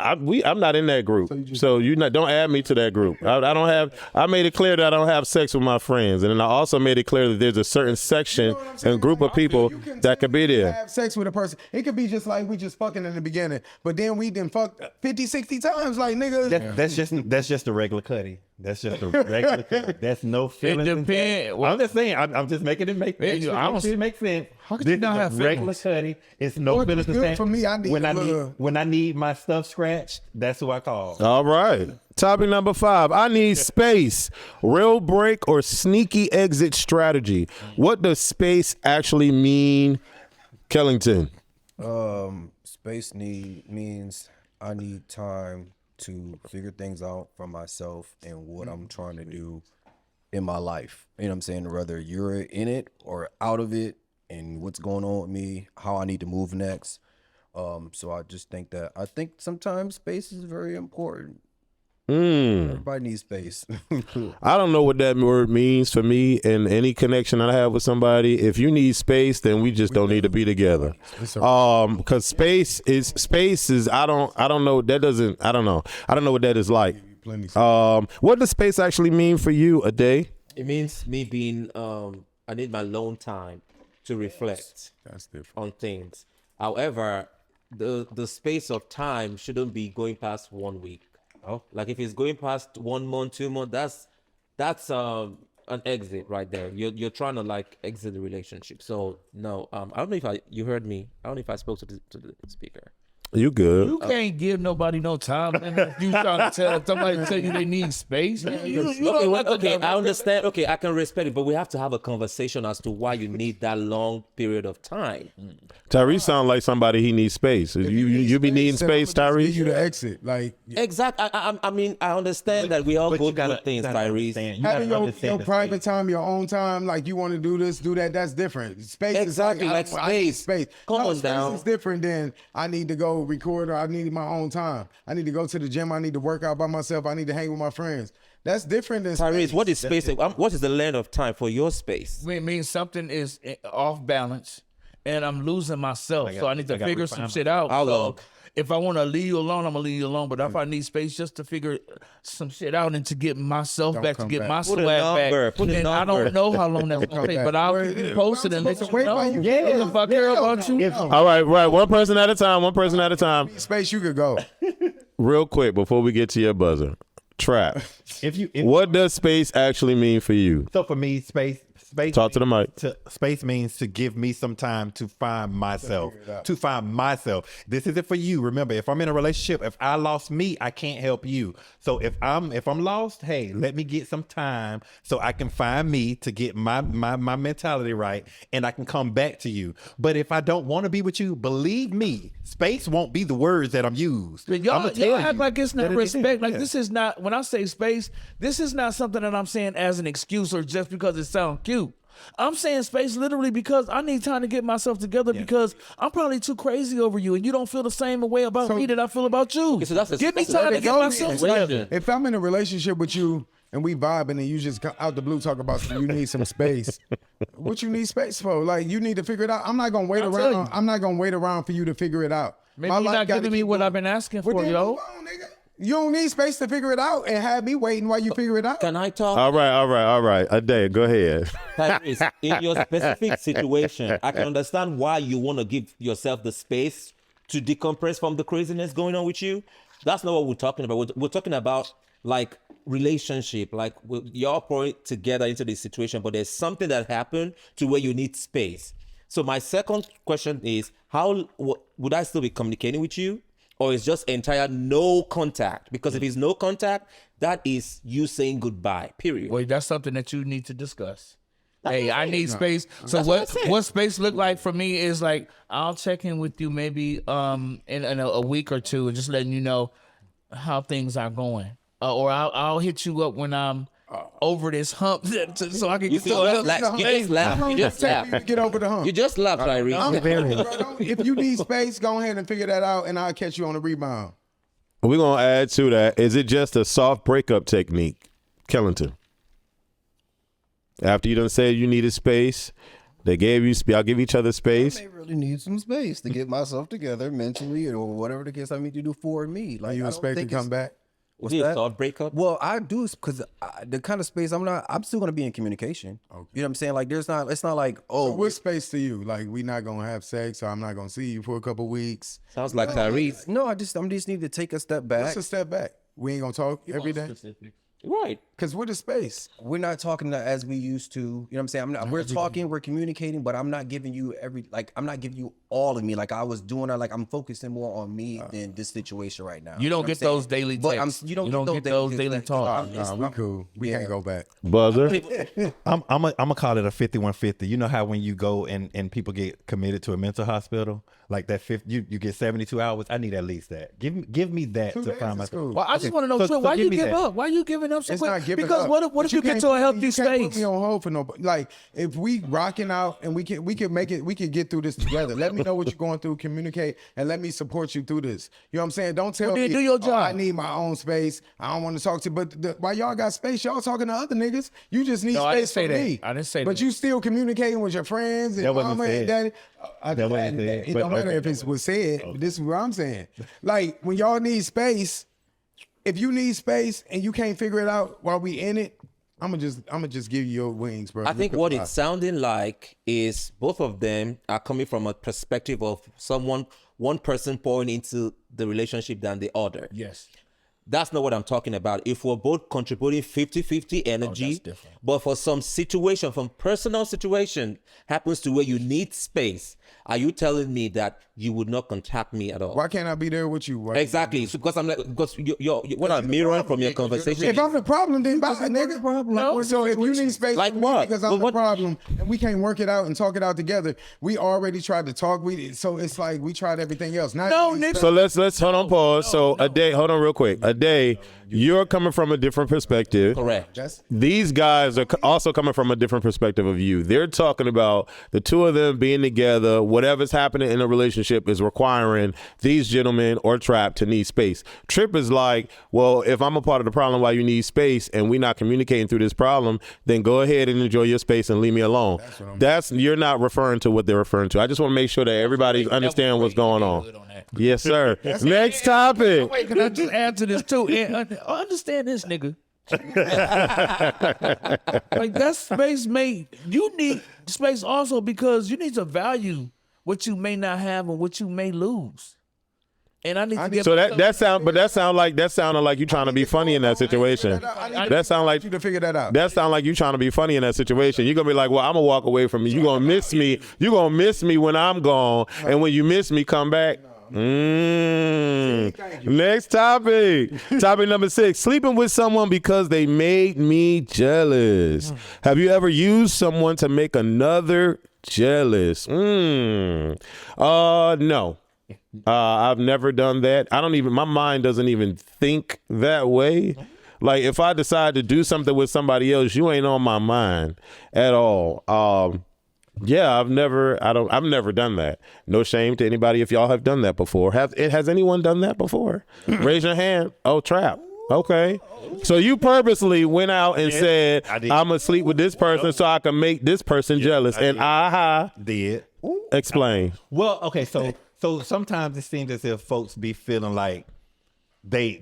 not in that group. So don't add me to that group. I made it clear that I don't have sex with my friends, and then I also made it clear that there's a certain section and group of people that could be there. Have sex with a person. It could be just like we just fucking in the beginning, but then we done fucked 50, 60 times. Like, nigga. That's just a regular cutty. That's just a regular cutty. That's no feelings. It depends. I'm just saying. I'm just making it make sense. I don't- It makes sense. How could This you not is a have regular feelings? cutty. It's no Well, feelings. it's good for me. I need when a I little- when I need my stuff scratched. That's who I call. All right. Topic number 5. I need space. Real break or sneaky exit strategy. What does space actually mean, Kellington? Space means I need time to figure things out for myself and what I'm trying to do in my life. You know what I'm saying? Whether you're in it or out of it, and what's going on with me, how I need to move next. So I just think sometimes space is very important. Everybody needs space. I don't know what that word means for me in any connection that I have with somebody. If you need space, then we just don't need to be together. Because space is I don't know what that is like. What does space actually mean for you, a day? It means me being I need my alone time to reflect That's different. on things. However, the space of time shouldn't be going past 1 week. Oh. Like if it's going past 1 month, 2 months, that's an exit right there. You're trying to like exit the relationship. So no, I don't know if you heard me. I don't know if I spoke to the speaker. You good? You can't give nobody no time. Man. You trying to tell somebody tell you they need space. Man. Okay, I understand. Okay, I can respect it, but we have to have a conversation as to why you need that long period of time. Tyrese sound like somebody he needs space. You be needing space, Give Tyrese? you the exit. Like, Exactly. I mean, I understand that we all But go you gotta through things, you gotta Tyrese. understand. You gotta having your understand the private space. time, your own time, like you want to do this, do that, that's different. Space Exactly, is like I need space. space. Come on space down. is different than I need to go record or I need my own time. I need to go to the gym. I need to work out by myself. I need to hang with my friends. That's different than Tyrese, space. what is space? What is the length of time for your space? It means something is off balance and I'm losing myself. So I need to I gotta figure some refine shit out. How So long? if I want to leave you alone, I'm going to leave you alone. But if I need space just to figure some shit out and to get myself back, to come get back. my Put a swag number, back, put a then I number. don't know how long that's going to take. But I'll keep you posted and let you Wait know. while you- If I care about you. All right. One person at a time. Space you could go. Real quick before we get to your buzzer. Trap. If What does space actually mean for you? So for me, space. Talk to the mic. Space means to give me some time to find myself. To find myself. This isn't for you. Remember, if I'm in a relationship, if I lost me, I can't help you. So if I'm lost, hey, let me get some time so I can find me to get my mentality right, and I can come back to you. But if I don't want to be with you, believe me, space won't be the words that I'm used. But y'all act like it's not that it respect. is. Like Yeah. this is not, when I say space, this is not something that I'm saying as an excuse or just because it sounds cute. I'm saying space literally because I need time to get myself together because I'm probably too crazy over you and you don't feel the same way about me that I feel about you. Okay, so that's a- Give me that's a- time to that's get a- myself Question. together. If I'm in a relationship with you and we vibing and you just out the blue talk about you need some space, what you need space for? Like you need to figure it out. I'm not gonna wait I'll tell around. you. I'm not gonna wait around for you to figure it out. Maybe My you're life not gotta giving me keep what going. I've been asking Well, for, then yo. move on, nigga. You don't need space to figure it out and have me waiting while you figure it out. Can I talk? All right. A day. Go ahead. Tyrese, in your specific situation, I can understand why you want to give yourself the space to decompress from the craziness going on with you. That's not what we're talking about. We're talking about like relationship, like you're pouring together into this situation, but there's something that happened to where you need space. So my second question is, would I still be communicating with you? Or it's just entire no contact? Because if it's no contact, that is you saying goodbye, period. Wait, that's something that you need to discuss. Hey, I need space. So That's what what I said. space look like for me is like I'll check in with you maybe in a week or two and just letting you know how things are going. Or I'll hit you up when I'm over this hump so I can You get see, you just laugh. You just Take you laugh. to get over the hump. You just laugh, Tyrese. If you need space, go ahead and figure that out, and I'll catch you on the rebound. We're going to add to that. Is it just a soft breakup technique, Kellington? After you done said you needed space, they gave you, y'all give each other space. I may really need some space to get myself together mentally or whatever the case I need to do for me. Like Are you I don't expect to think come back? What's Do you that? thought breakup? Well, I do because the kind of space I'm still gonna be in communication. Okay. You know what I'm saying? Like it's not like, oh, So what space to you? Like we not gonna have sex, or I'm not gonna see you for a couple weeks. Sounds like Tyrese. no, I just need to take a step back. What's a step back? We ain't gonna talk every day. Right. Cause what is space? We're not talking as we used to. You know what I'm saying? We're talking, we're communicating, but I'm not giving you I'm not giving you all of me like I was doing. Like I'm focusing more on me than this situation right now. You don't get those daily But texts. you don't get those daily talks. Nah, we cool. We can't go back. Buzzer. I'm gonna call it a 5150. You know how when you go and people get committed to a mental hospital, like that you get 72 hours. I need at least that. Give me that 2 to days find is myself. cool. Well, I just want to know, So- Trip, so why give you me give that. up? Why you giving up so It's quick? not giving Because up. what if you get to a healthy you can't put space? me on hold for nobody. Like if we rocking out and we can make it, we can get through this together. Let me know what you're going through, communicate, and let me support you through this. You know what I'm saying? Don't tell Well, me then do your "Oh, job." I need my own space. I don't want to talk to you. But while y'all got space, y'all talking to other niggas. You just need No, I didn't space say for that. me. I didn't say But that. you still communicating with your friends and That wasn't mama and said. daddy. That wasn't said. It But- don't matter okay. if it was said. But this is what I'm saying. Like when y'all need space, if you need space and you can't figure it out while we in it, I'm gonna just give you your wings, bro. I think what it's sounding like is both of them are coming from a perspective of one person pouring into the relationship than the other. Yes. That's not what I'm talking about. If we're both contributing 50-50 energy, different. but for some situation, from personal situation, happens to where you need space, are you telling me that you would not contact me at all? Why can't I be there with you? Why- Exactly. So because you're what I'm mirroring from your conversation. If I'm the problem, then bye, nigga. No. So if you need space Like for me what? because I'm But the what- problem and we can't work it out and talk it out together, we already tried to talk. So it's like we tried everything else. Now No, you need nigga. So let's hold on, pause. So a day, hold on real quick. A day, you're coming from a different perspective. Correct. These guys are also coming from a different perspective of you. They're talking about the two of them being together. Whatever's happening in a relationship is requiring these gentlemen or Trap to need space. Trip is like, well, if I'm a part of the problem why you need space and we're not communicating through this problem, then go ahead and enjoy your space and leave me alone. You're not referring to what they're referring to. I just want to make sure that everybody understands what's going on. Yes, sir. Next topic. Wait, can I just add to this too? And understand this, nigga. Like that space you need space also because you need to value what you may not have and what you may lose. And I need to be So able that sounded like you trying to be funny in that situation. That sound like you to figure that out. That sound like you trying to be funny in that situation. You're gonna be like, well, I'm gonna walk away from you. You're gonna miss me. You're gonna miss me when I'm gone. And when you miss me, come back. Next topic. Topic number 6. Sleeping with someone because they made me jealous. Have you ever used someone to make another jealous? No. I've never done that. My mind doesn't even think that way. Like if I decide to do something with somebody else, you ain't on my mind at all. Yeah, I've never done that. No shame to anybody if y'all have done that before. Has anyone done that before? Raise your hand. Oh, Trap. Okay. So you purposely went out and said, I'm gonna sleep with this person so I can make this person jealous. I did. Explain. Well, okay, so sometimes it seems as if folks be feeling like they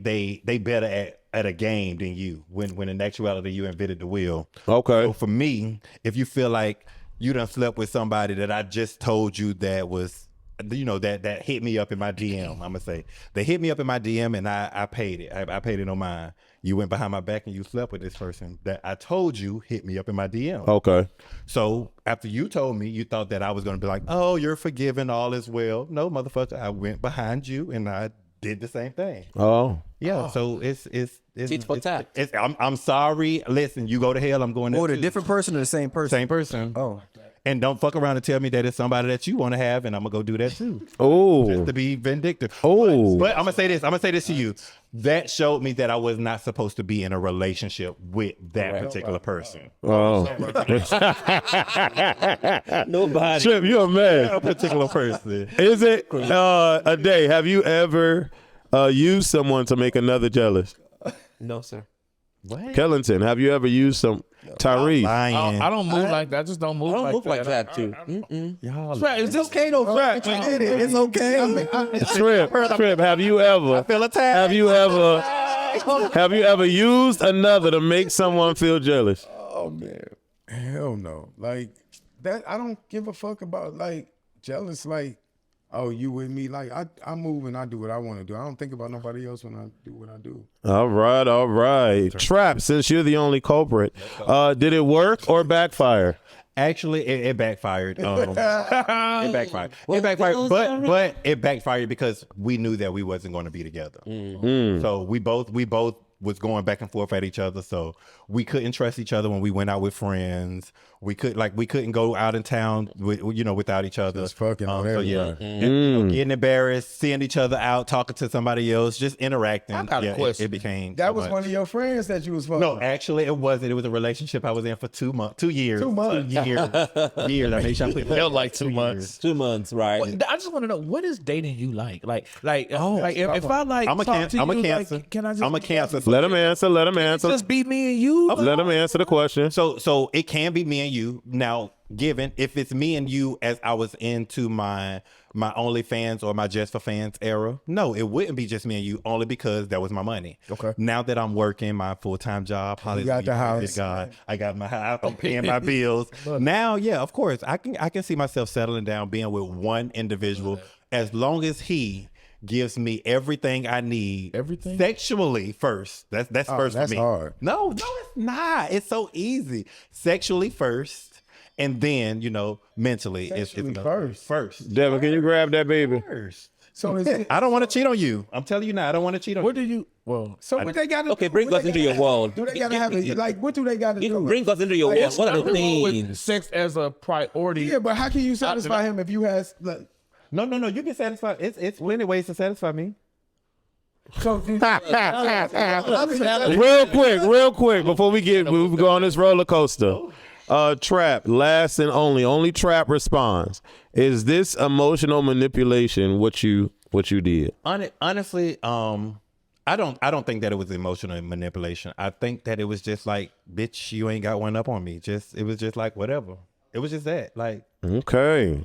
better at a game than you when in actuality you invented the wheel. Okay. So for me, if you feel like you done slept with somebody that I just told you that was, that hit me up in my DM, I'm gonna say they hit me up in my DM and I paid it. I paid it on mine. You went behind my back and you slept with this person that I told you hit me up in my DM. Okay. So after you told me, you thought that I was going to be like, oh, you're forgiven, all is well. No, motherfucker, I went behind you and I did the same thing. Oh. Yeah. So it's Tit for tat. I'm sorry. Listen, you go to hell. I'm going. Oh, there the too. different person or the same person? Same person. Oh. And don't fuck around and tell me that it's somebody that you want to have, and I'm gonna go do that too. Oh. Just to be vindictive. Oh. But I'm gonna say this. I'm gonna say this to you. That showed me that I was not supposed to be in a relationship with that particular person. Oh. Nobody. Trip, you're a man. That particular person. Is it a day? Have you ever used someone to make another jealous? No, sir. What? Kellington, have you ever used some? Tyrese. Lying. I don't move like that. I just don't move I don't like move that. like that too. Right, is this okay though? Right. It's okay. Trip, have you ever? feel attacked. Have you ever? Have you ever used another to make someone feel jealous? Oh man, hell no. Like that, I don't give a fuck about like jealous. Like, oh, you with me? Like I move and I do what I want to do. I don't think about nobody else when I do what I do. All right. Trap, since you're the only culprit, did it work or backfire? Actually, it backfired. It backfired. It backfired, but it backfired because we knew that we wasn't going to be together. So we both was going back and forth at each other. So we couldn't trust each other when we went out with friends. We couldn't go out in town without each other. Just fucking on So everybody. and, getting embarrassed, seeing each other out, talking to somebody else, just interacting. I got a question. It became That so was much. one of your friends that you was fucking. No, actually, it wasn't. It was a relationship I was in for 2 months, 2 years. 2 months. 2 years. I made sure I put Felt like 2 months. 2 months, right? Well, I just want to know, what is dating you like? Like if I like I'm a talk to I'm a you, cancer. like, can I just I'm a cancer. Let him answer. just be me and you? Let him answer the question. So it can be me and you. Now, given if it's me and you as I was into my OnlyFans or my Just for Fans era, no, it wouldn't be just me and you, only because that was my money. Okay. Now that I'm working my full-time job, got the house. praise God, I got my house, I'm paying my bills. Now, yeah, of course, I can see myself settling down, being with one individual, as long as he gives me everything I need. Everything? Sexually first. That's first that's for me. hard. No, it's not. It's so easy. Sexually first, and then mentally. Sexually it's first. Devin, can you grab that baby? First. So is it, I don't want to cheat on you. I'm telling you now. I don't want to cheat on What you. do you? Well, so what they got to Okay, bring us into your world. Do they got to have it? Like, what do they got to do? Bring us into your world. What are the things? sex as a priority. Yeah, but how can you satisfy him if you has like? No. You can satisfy. It's plenty ways to satisfy me. So Real quick, before we go on this roller coaster. Trap, last and only Trap responds. Is this emotional manipulation what you did? Honestly, I don't think that it was emotional manipulation. I think that it was just like, bitch, you ain't got one up on me. It was just like whatever. It was just that. Like, Okay.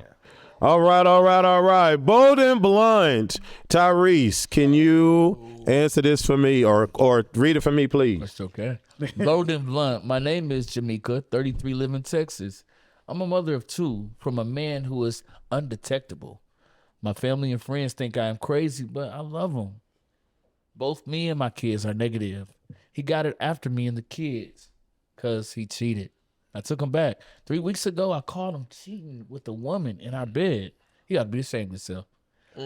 All right. Bold and blunt. Tyrese, can you answer this for me or read it for me, please? That's okay. Bold and blunt. My name is Jamaica, 33, live in Texas. I'm a mother of 2 from a man who is undetectable. My family and friends think I am crazy, but I love him. Both me and my kids are negative. He got it after me and the kids because he cheated. I took him back. 3 weeks ago, I caught him cheating with a woman in our bed. He got to be ashamed of himself.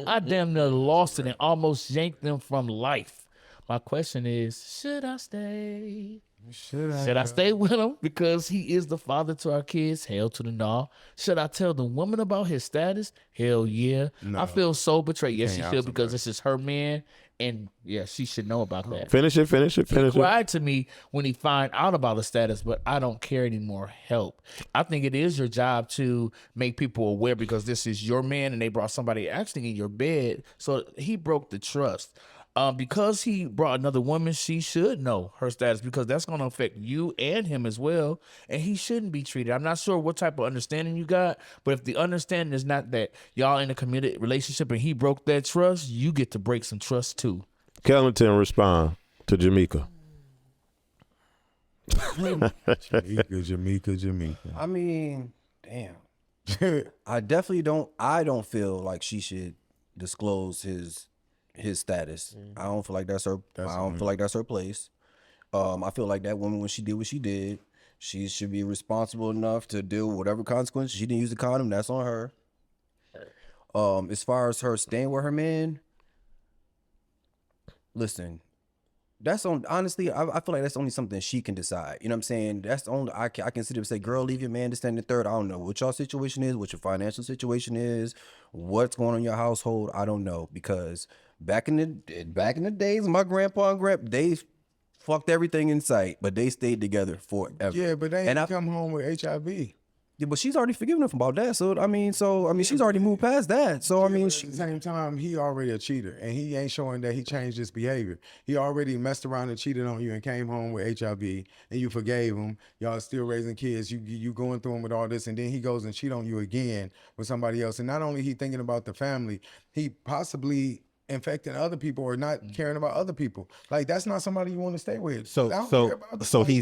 I damn near lost it and almost yanked them from life. My question is, should I stay? Should I stay with him because he is the father to our kids? Hell to the no. Should I tell the woman about his status? Hell yeah. I feel so betrayed. Yes, she should, because this is her man. And yeah, she should know about that. Finish it. He cried to me when he find out about the status, but I don't care anymore. Help. I think it is your job to make people aware, because this is your man and they brought somebody actually in your bed. So he broke the trust. Because he brought another woman, she should know her status, because that's going to affect you and him as well. And he shouldn't be treated. I'm not sure what type of understanding you got, but if the understanding is not that y'all in a committed relationship and he broke that trust, you get to break some trust too. Kellington, respond to Jamaica. Jamaica. I mean, damn. I don't feel like she should disclose his status. I don't feel like that's her. I don't feel like that's her place. I feel like that woman, when she did what she did, she should be responsible enough to deal with whatever consequences. She didn't use the condom. That's on her. As far as her staying with her man, listen, that's on. Honestly, I feel like that's only something she can decide. You know what I'm saying? That's only I can sit there and say, girl, leave your man to stand in third. I don't know what y'all situation is, what your financial situation is, what's going on in your household. I don't know, because back in the days, my grandpa and they fucked everything in sight, but they stayed together forever. Yeah, but they ain't come home with HIV. Yeah, but she's already forgiven him about that. So I mean, she's already moved past that. So I mean, At the same time, he already a cheater, and he ain't showing that he changed his behavior. He already messed around and cheated on you and came home with HIV, and you forgave him. Y'all still raising kids. You going through him with all this, and then he goes and cheat on you again with somebody else. And not only he thinking about the family, he possibly infecting other people or not caring about other people. Like that's not somebody you want to stay with. I So don't so care about so somebody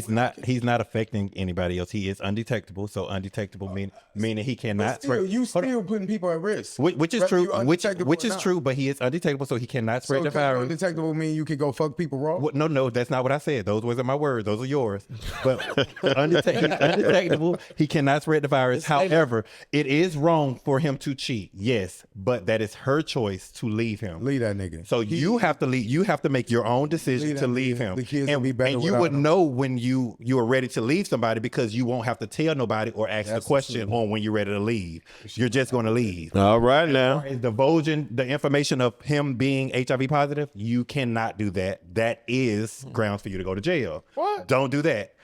he's not affecting anybody else. He is undetectable. So undetectable meaning he But cannot still, spread. you Hold on. still putting people at risk. Which is whether true. you Which undetectable or is not. true. But he is undetectable, so he cannot spread the So virus. undetectable mean you can go fuck people raw? No, that's not what I said. Those wasn't my words. Those are yours. But he's undetectable. He cannot spread the virus. However, it is wrong for him to cheat. Yes, but that is her choice to leave him. Leave that nigga. So you have to leave. You have to make your own decision Leave to that leave nigga. him. The kids will be better and you without would him. know when you are ready to leave somebody because you won't have to tell nobody or ask the question on when you're ready to leave. You're just going to leave. All right now. Is divulging the information of him being HIV positive, you cannot do that. That is grounds for you to go to jail. What? Don't do that.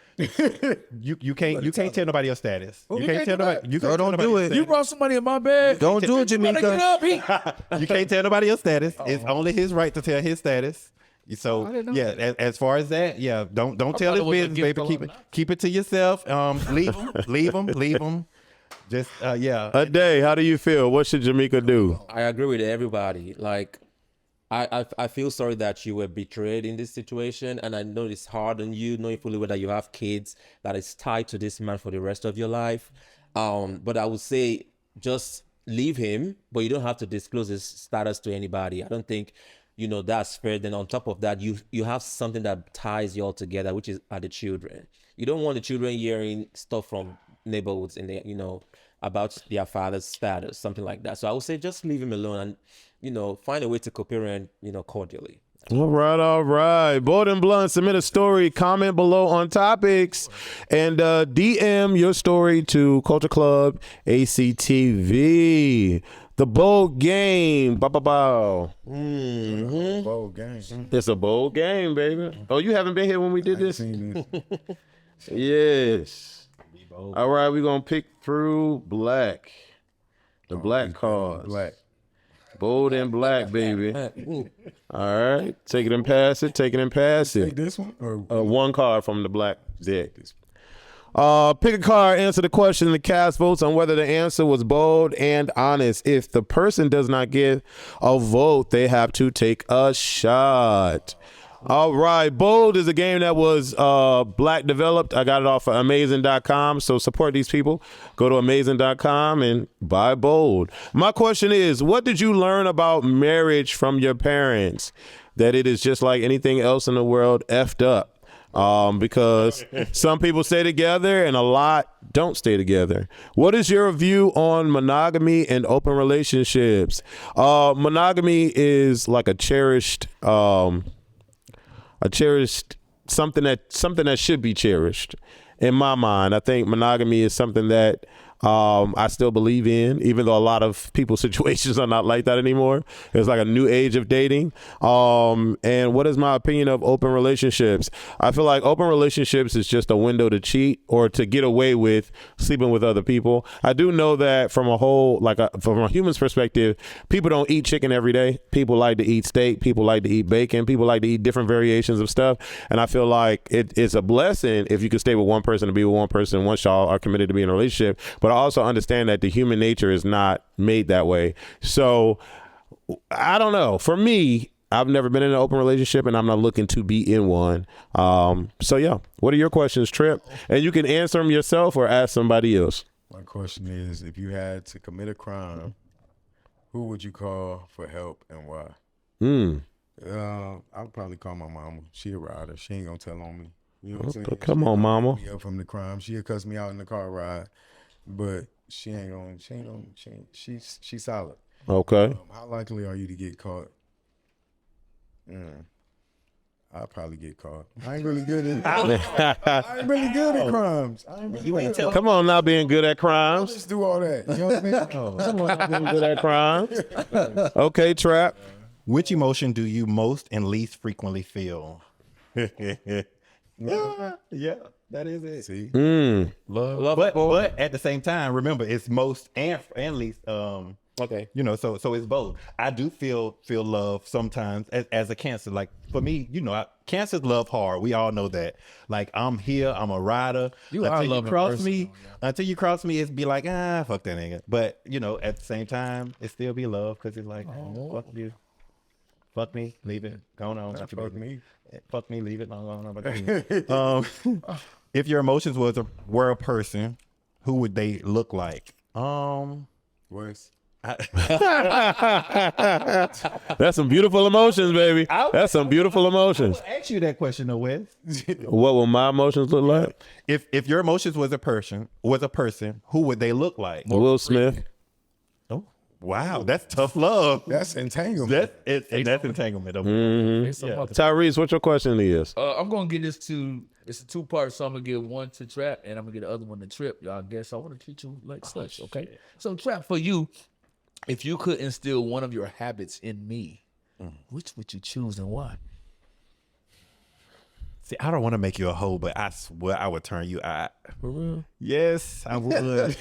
you can't tell nobody your status. You can't tell nobody. You can't Girl, tell don't nobody do your it. status. You brought somebody in my bed. Don't do it, Better get Jamaica. up. You can't tell nobody your status. It's only his right to tell his status. So yeah, as far as that, yeah, don't tell thought his it was a business, gift baby. alone. Keep it to yourself. Leave them. Just yeah. A day. How do you feel? What should Jamaica do? I agree with everybody. Like, I feel sorry that you were betrayed in this situation, and I know it's hard on you, knowing fully well that you have kids that is tied to this man for the rest of your life. But I would say just leave him, but you don't have to disclose his status to anybody. I don't think, that's fair. Then on top of that, you have something that ties you all together, which are the children. You don't want the children hearing stuff from neighborhoods in the, about their father's status, something like that. So I would say just leave him alone and, find a way to co-parent, cordially. All right. Bold and Blunt, submit a story, comment below on topics, and DM your story to Culture Club ACTV. The bold game. Bow. Bold game. It's a bold game, baby. Oh, you haven't been here when we did this? Seen this. Yes. All right, we're going to pick through black. The black cards. Black. Bold and black, baby. All right. Take it and pass it. Take this one or One card from the black deck. Pick a card, answer the question, and cast votes on whether the answer was bold and honest. If the person does not give a vote, they have to take a shot. All right. Bold is a game that was black developed. I got it off of amazing.com. So support these people. Go to amazing.com and buy Bold. My question is, what did you learn about marriage from your parents? That it is just like anything else in the world, effed up. Because some people stay together and a lot don't stay together. What is your view on monogamy and open relationships? Monogamy is like a cherished something that should be cherished. In my mind, I think monogamy is something that I still believe in, even though a lot of people's situations are not like that anymore. It's like a new age of dating. And what is my opinion of open relationships? I feel like open relationships is just a window to cheat or to get away with sleeping with other people. I do know that from a human's perspective, people don't eat chicken every day. People like to eat steak. People like to eat bacon. People like to eat different variations of stuff. And I feel like it's a blessing if you can stay with one person and be with one person once y'all are committed to be in a relationship. But I also understand that the human nature is not made that way. So I don't know. For me, I've never been in an open relationship and I'm not looking to be in one. So yeah, what are your questions, Trip? And you can answer them yourself or ask somebody else. my question is, if you had to commit a crime, who would you call for help and why? I'd probably call my mama. She a rider. She ain't gonna tell on me. You know what I'm saying? Come on, mama. Me up from the crime. She'll cuss me out in the car ride, but she's solid. Okay. How likely are you to get caught? I'll probably get caught. I ain't really good at I ain't really good at crimes. You ain't tell. Come on now, being good at crimes. Just do all that. You know what I mean? Come on now, being good at crimes. Okay, Trap. Which emotion do you most and least frequently feel? Yeah, that is it. See? Love, but at the same time, remember it's most and least. Okay. You know, so it's both. I do feel love sometimes as a Cancer. Like for me, you know, Cancers love hard. We all know that. Like I'm here, I'm a rider. Until you cross me, it's be like fuck that nigga. But you know, at the same time, it still be love because it's like fuck you. Fuck me, leave it. Go on. Fuck me. Fuck me, leave it. If your emotions were a person, who would they look like? Wes. That's some beautiful emotions, baby. That's some beautiful emotions. Ask you that question, though, Wes. What will my emotions look like? If your emotions was a person, who would they look like? Will Smith. Oh, wow, that's tough love. That's entanglement. That's entanglement. Okay. Tyrese, what your question is? I'm gonna get this to. It's a 2-part, so I'm gonna give one to Trap, and I'm gonna get the other one to Trip. Y'all guess I want to treat you like such, okay? So Trap, for you, if you could instill one of your habits in me, which would you choose and why? See, I don't want to make you a hoe, but I swear I would turn you out. For real? Yes, I would.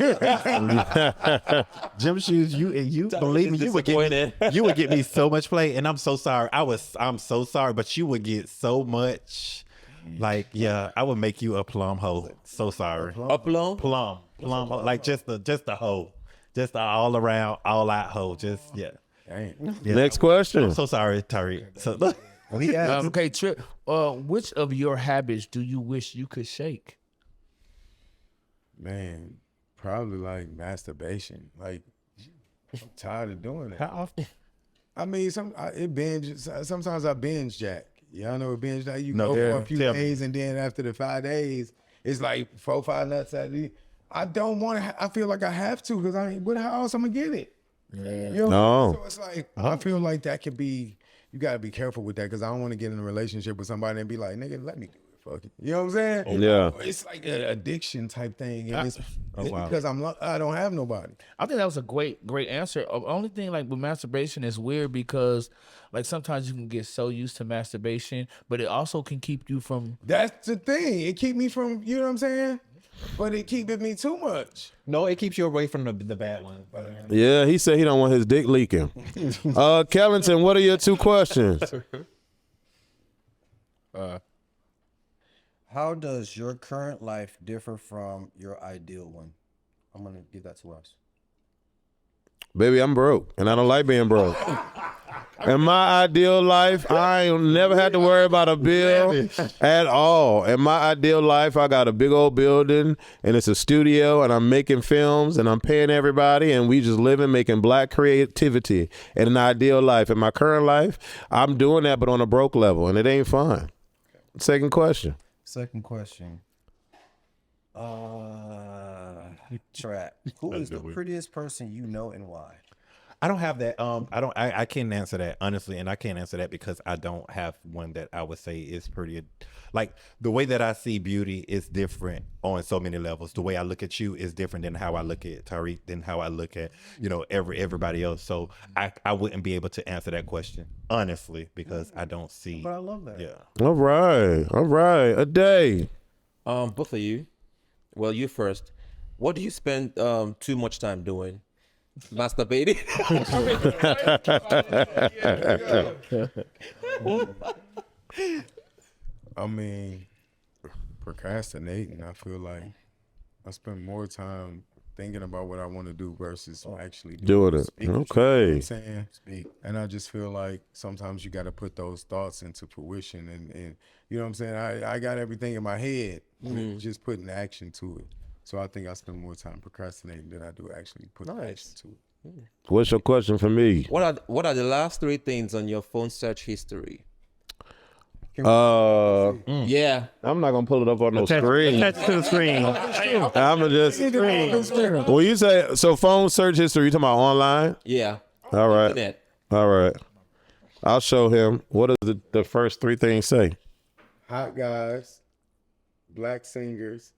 Gym shoes, you believe me, you would get me so much play, and I'm so sorry. I'm so sorry, but you would get so much. Like, yeah, I would make you a plum hoe. So sorry. A plum? Plum hoe. Like just a hoe. Just an all around, all out hoe. Just yeah. Next question. I'm so sorry, Tariq. So Okay, Trip. Which of your habits do you wish you could shake? Man, probably like masturbation. Like, I'm tired of doing it. how often? I mean, sometimes I binge jack. Y'all know what binge jack? You No, go yeah. for a few Tell me. days, and then after the 5 days, it's like 4, 5 nuts out of you. I don't want to. I feel like I have to because how else I'm gonna get it? Yeah. You know? No. So it's like I feel like that could be. You gotta be careful with that because I don't want to get in a relationship with somebody and be like, nigga, let me do it. Fuck it. You know what I'm saying? Yeah. It's like an addiction type thing, and it's wow. because I don't have nobody. I think that was a great answer. The only thing like with masturbation is weird because like sometimes you can get so used to masturbation, but it also can keep you from. That's the thing. It keep me from. You know what I'm saying? But it keeping me too much. No, it keeps you away from the bad one. Yeah, he said he don't want his dick leaking. Kellington, what are your 2 questions? How does your current life differ from your ideal one? I'm gonna give that to us. Baby, I'm broke, and I don't like being broke. In my ideal life, I ain't never had to worry about a bill at all. In my ideal life, I got a big old building, and it's a studio, and I'm making films, and I'm paying everybody, and we just living, making black creativity. In an ideal life. In my current life, I'm doing that, but on a broke level, and it ain't fun. Second question. Second question. Trap. Who is the prettiest person you know and why? I don't have that. I can't answer that honestly, and I can't answer that because I don't have one that I would say is pretty. Like the way that I see beauty is different on so many levels. The way I look at you is different than how I look at Tariq, than how I look at everybody else. So I wouldn't be able to answer that question honestly because I don't see. But I love that. Yeah. All right. A day. Both of you. Well, you first. What do you spend too much time doing? Masturbating? I mean, procrastinating. I feel like I spend more time thinking about what I want to do versus actually Doing it. speaking. Okay. You know what I'm saying? And I just feel like sometimes you got to put those thoughts into fruition. And you know what I'm saying? I got everything in my head, just putting action to it. So I think I spend more time procrastinating than I do actually putting action to it. What's your question for me? What are the last 3 things on your phone search history? Yeah. I'm not gonna pull it up on no screen. Attach to the screen. I'm gonna just. When you say so, phone search history, you talking about online? Yeah. All right. Internet. All right. I'll show him. What does the first 3 things say? Hot guys, black singers,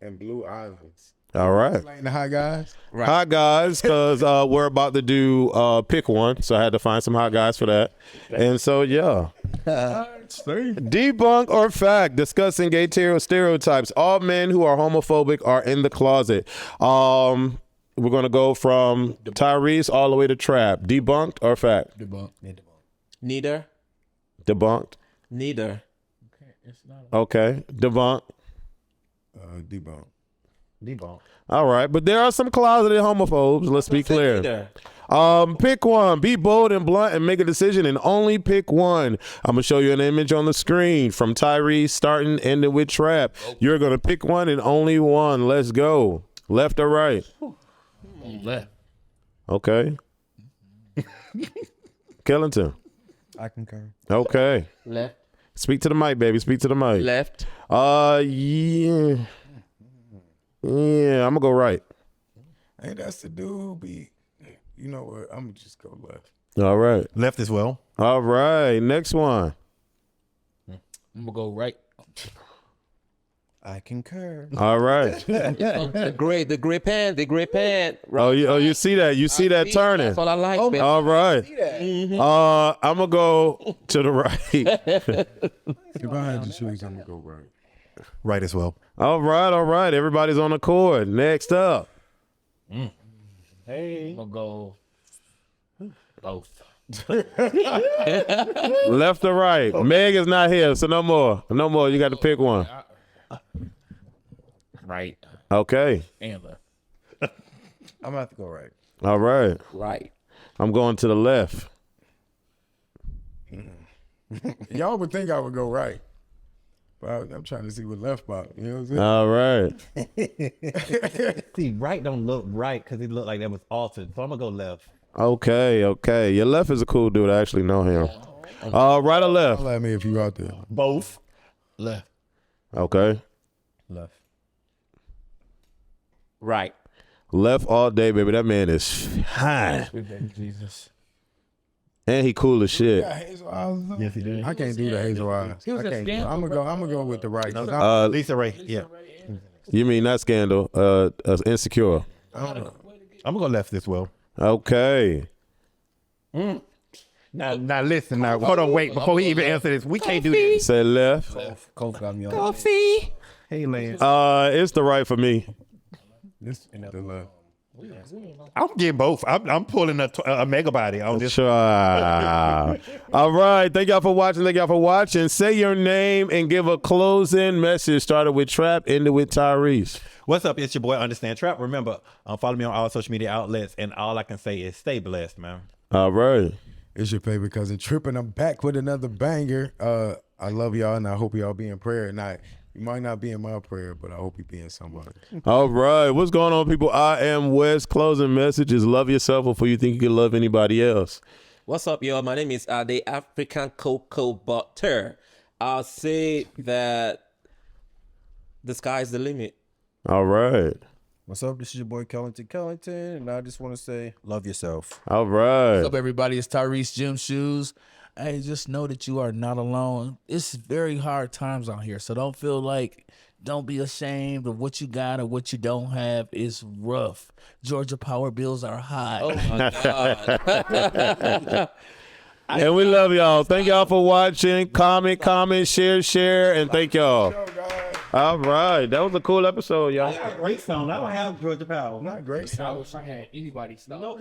and blue islands. All right. Explain the hot guys. Right. Hot guys, because we're about to do pick one, so I had to find some hot guys for that. And so, yeah. Debunk or fact, discussing gay stereotypes. All men who are homophobic are in the closet. We're going to go from Tyrese all the way to Trap. Debunked or fact? Debunk. Neither. Debunked. Neither. Okay. Debunked. Debunk. Debunk. All right. But there are some closeted homophobes. Let's be clear. Neither. Pick one. Be bold and blunt and make a decision and only pick one. I'm going to show you an image on the screen from Tyrese starting, ending with Trap. You're going to pick one and only one. Let's go. Left or right? Left. Okay. Kellington. I concur. Okay. Left. Speak to the mic, baby. Speak to the mic. Left. Yeah. Yeah, I'm going to go right. Hey, that's the dude. You know what? I'm gonna just go left. All right. Left as well. All right. Next one. I'm gonna go right. I concur. All right. The gray pan. Oh, you see that? You see that turning? That's all I like, baby. All right. I'm gonna go to the right. If I had to choose, I'm gonna go right. Right as well. All right. Everybody's on the court. Next up. Hey. I'm gonna go both. Left or right? Meg is not here, so no more. No more. You got to pick one. Right Okay. and left. I'm gonna have to go right. All right. Right. I'm going to the left. Y'all would think I would go right, but I'm trying to see what left about. You know what I'm saying? All right. See, right don't look right because it looked like that was altered. So I'm gonna go left. Okay. Your left is a cool dude. I actually know him. Right or left? Holla at me if you out there. Both. Left. Okay. Left. Right. Left all day, baby. That man is fine. Jesus. And he cool as shit. Yeah, hazel eyes. Yes, he did. I can't do the hazel eyes. He was I a can't do it. scandal, I'm gonna go with the right. 'cause Lisa Ray. Yeah. You mean not Scandal, Insecure. I don't know. I'm gonna go left as well. Okay. Now listen. Now hold on. Wait before he even answer this. We can't do this. Say left. Coach got me on. Coffee. Hey, Lance. It's the right for me. This the left. I'm getting both. I'm pulling a mega body on this. Sure. All right. Thank y'all for watching. Say your name and give a closing message. Started with Trap, ended with Tyrese. What's up? It's your boy Understand Trap. Remember, follow me on all social media outlets, and all I can say is stay blessed, man. All right. It's your favorite cousin Trip, and I'm back with another banger. I love y'all, and I hope y'all be in prayer. And you might not be in my prayer, but I hope you be in somebody. All right. What's going on, people? I am Wes. Closing messages. Love yourself before you think you can love anybody else. What's up, y'all? My name is the African Cocoa Butter. I'll say that the sky's the limit. All right. What's up? This is your boy Kellington, and I just want to say, love yourself. All right. What's up, everybody? It's Tyrese Gym Shoes. Hey, just know that you are not alone. It's very hard times out here, so don't be ashamed of what you got or what you don't have. It's rough. Georgia power bills are high. Oh my God. And we love y'all. Thank y'all for watching. Comment, share, and thank y'all. All right. That was a cool episode, y'all. Great sound. I don't have Georgia Power. Not great. I wish I had anybody stop.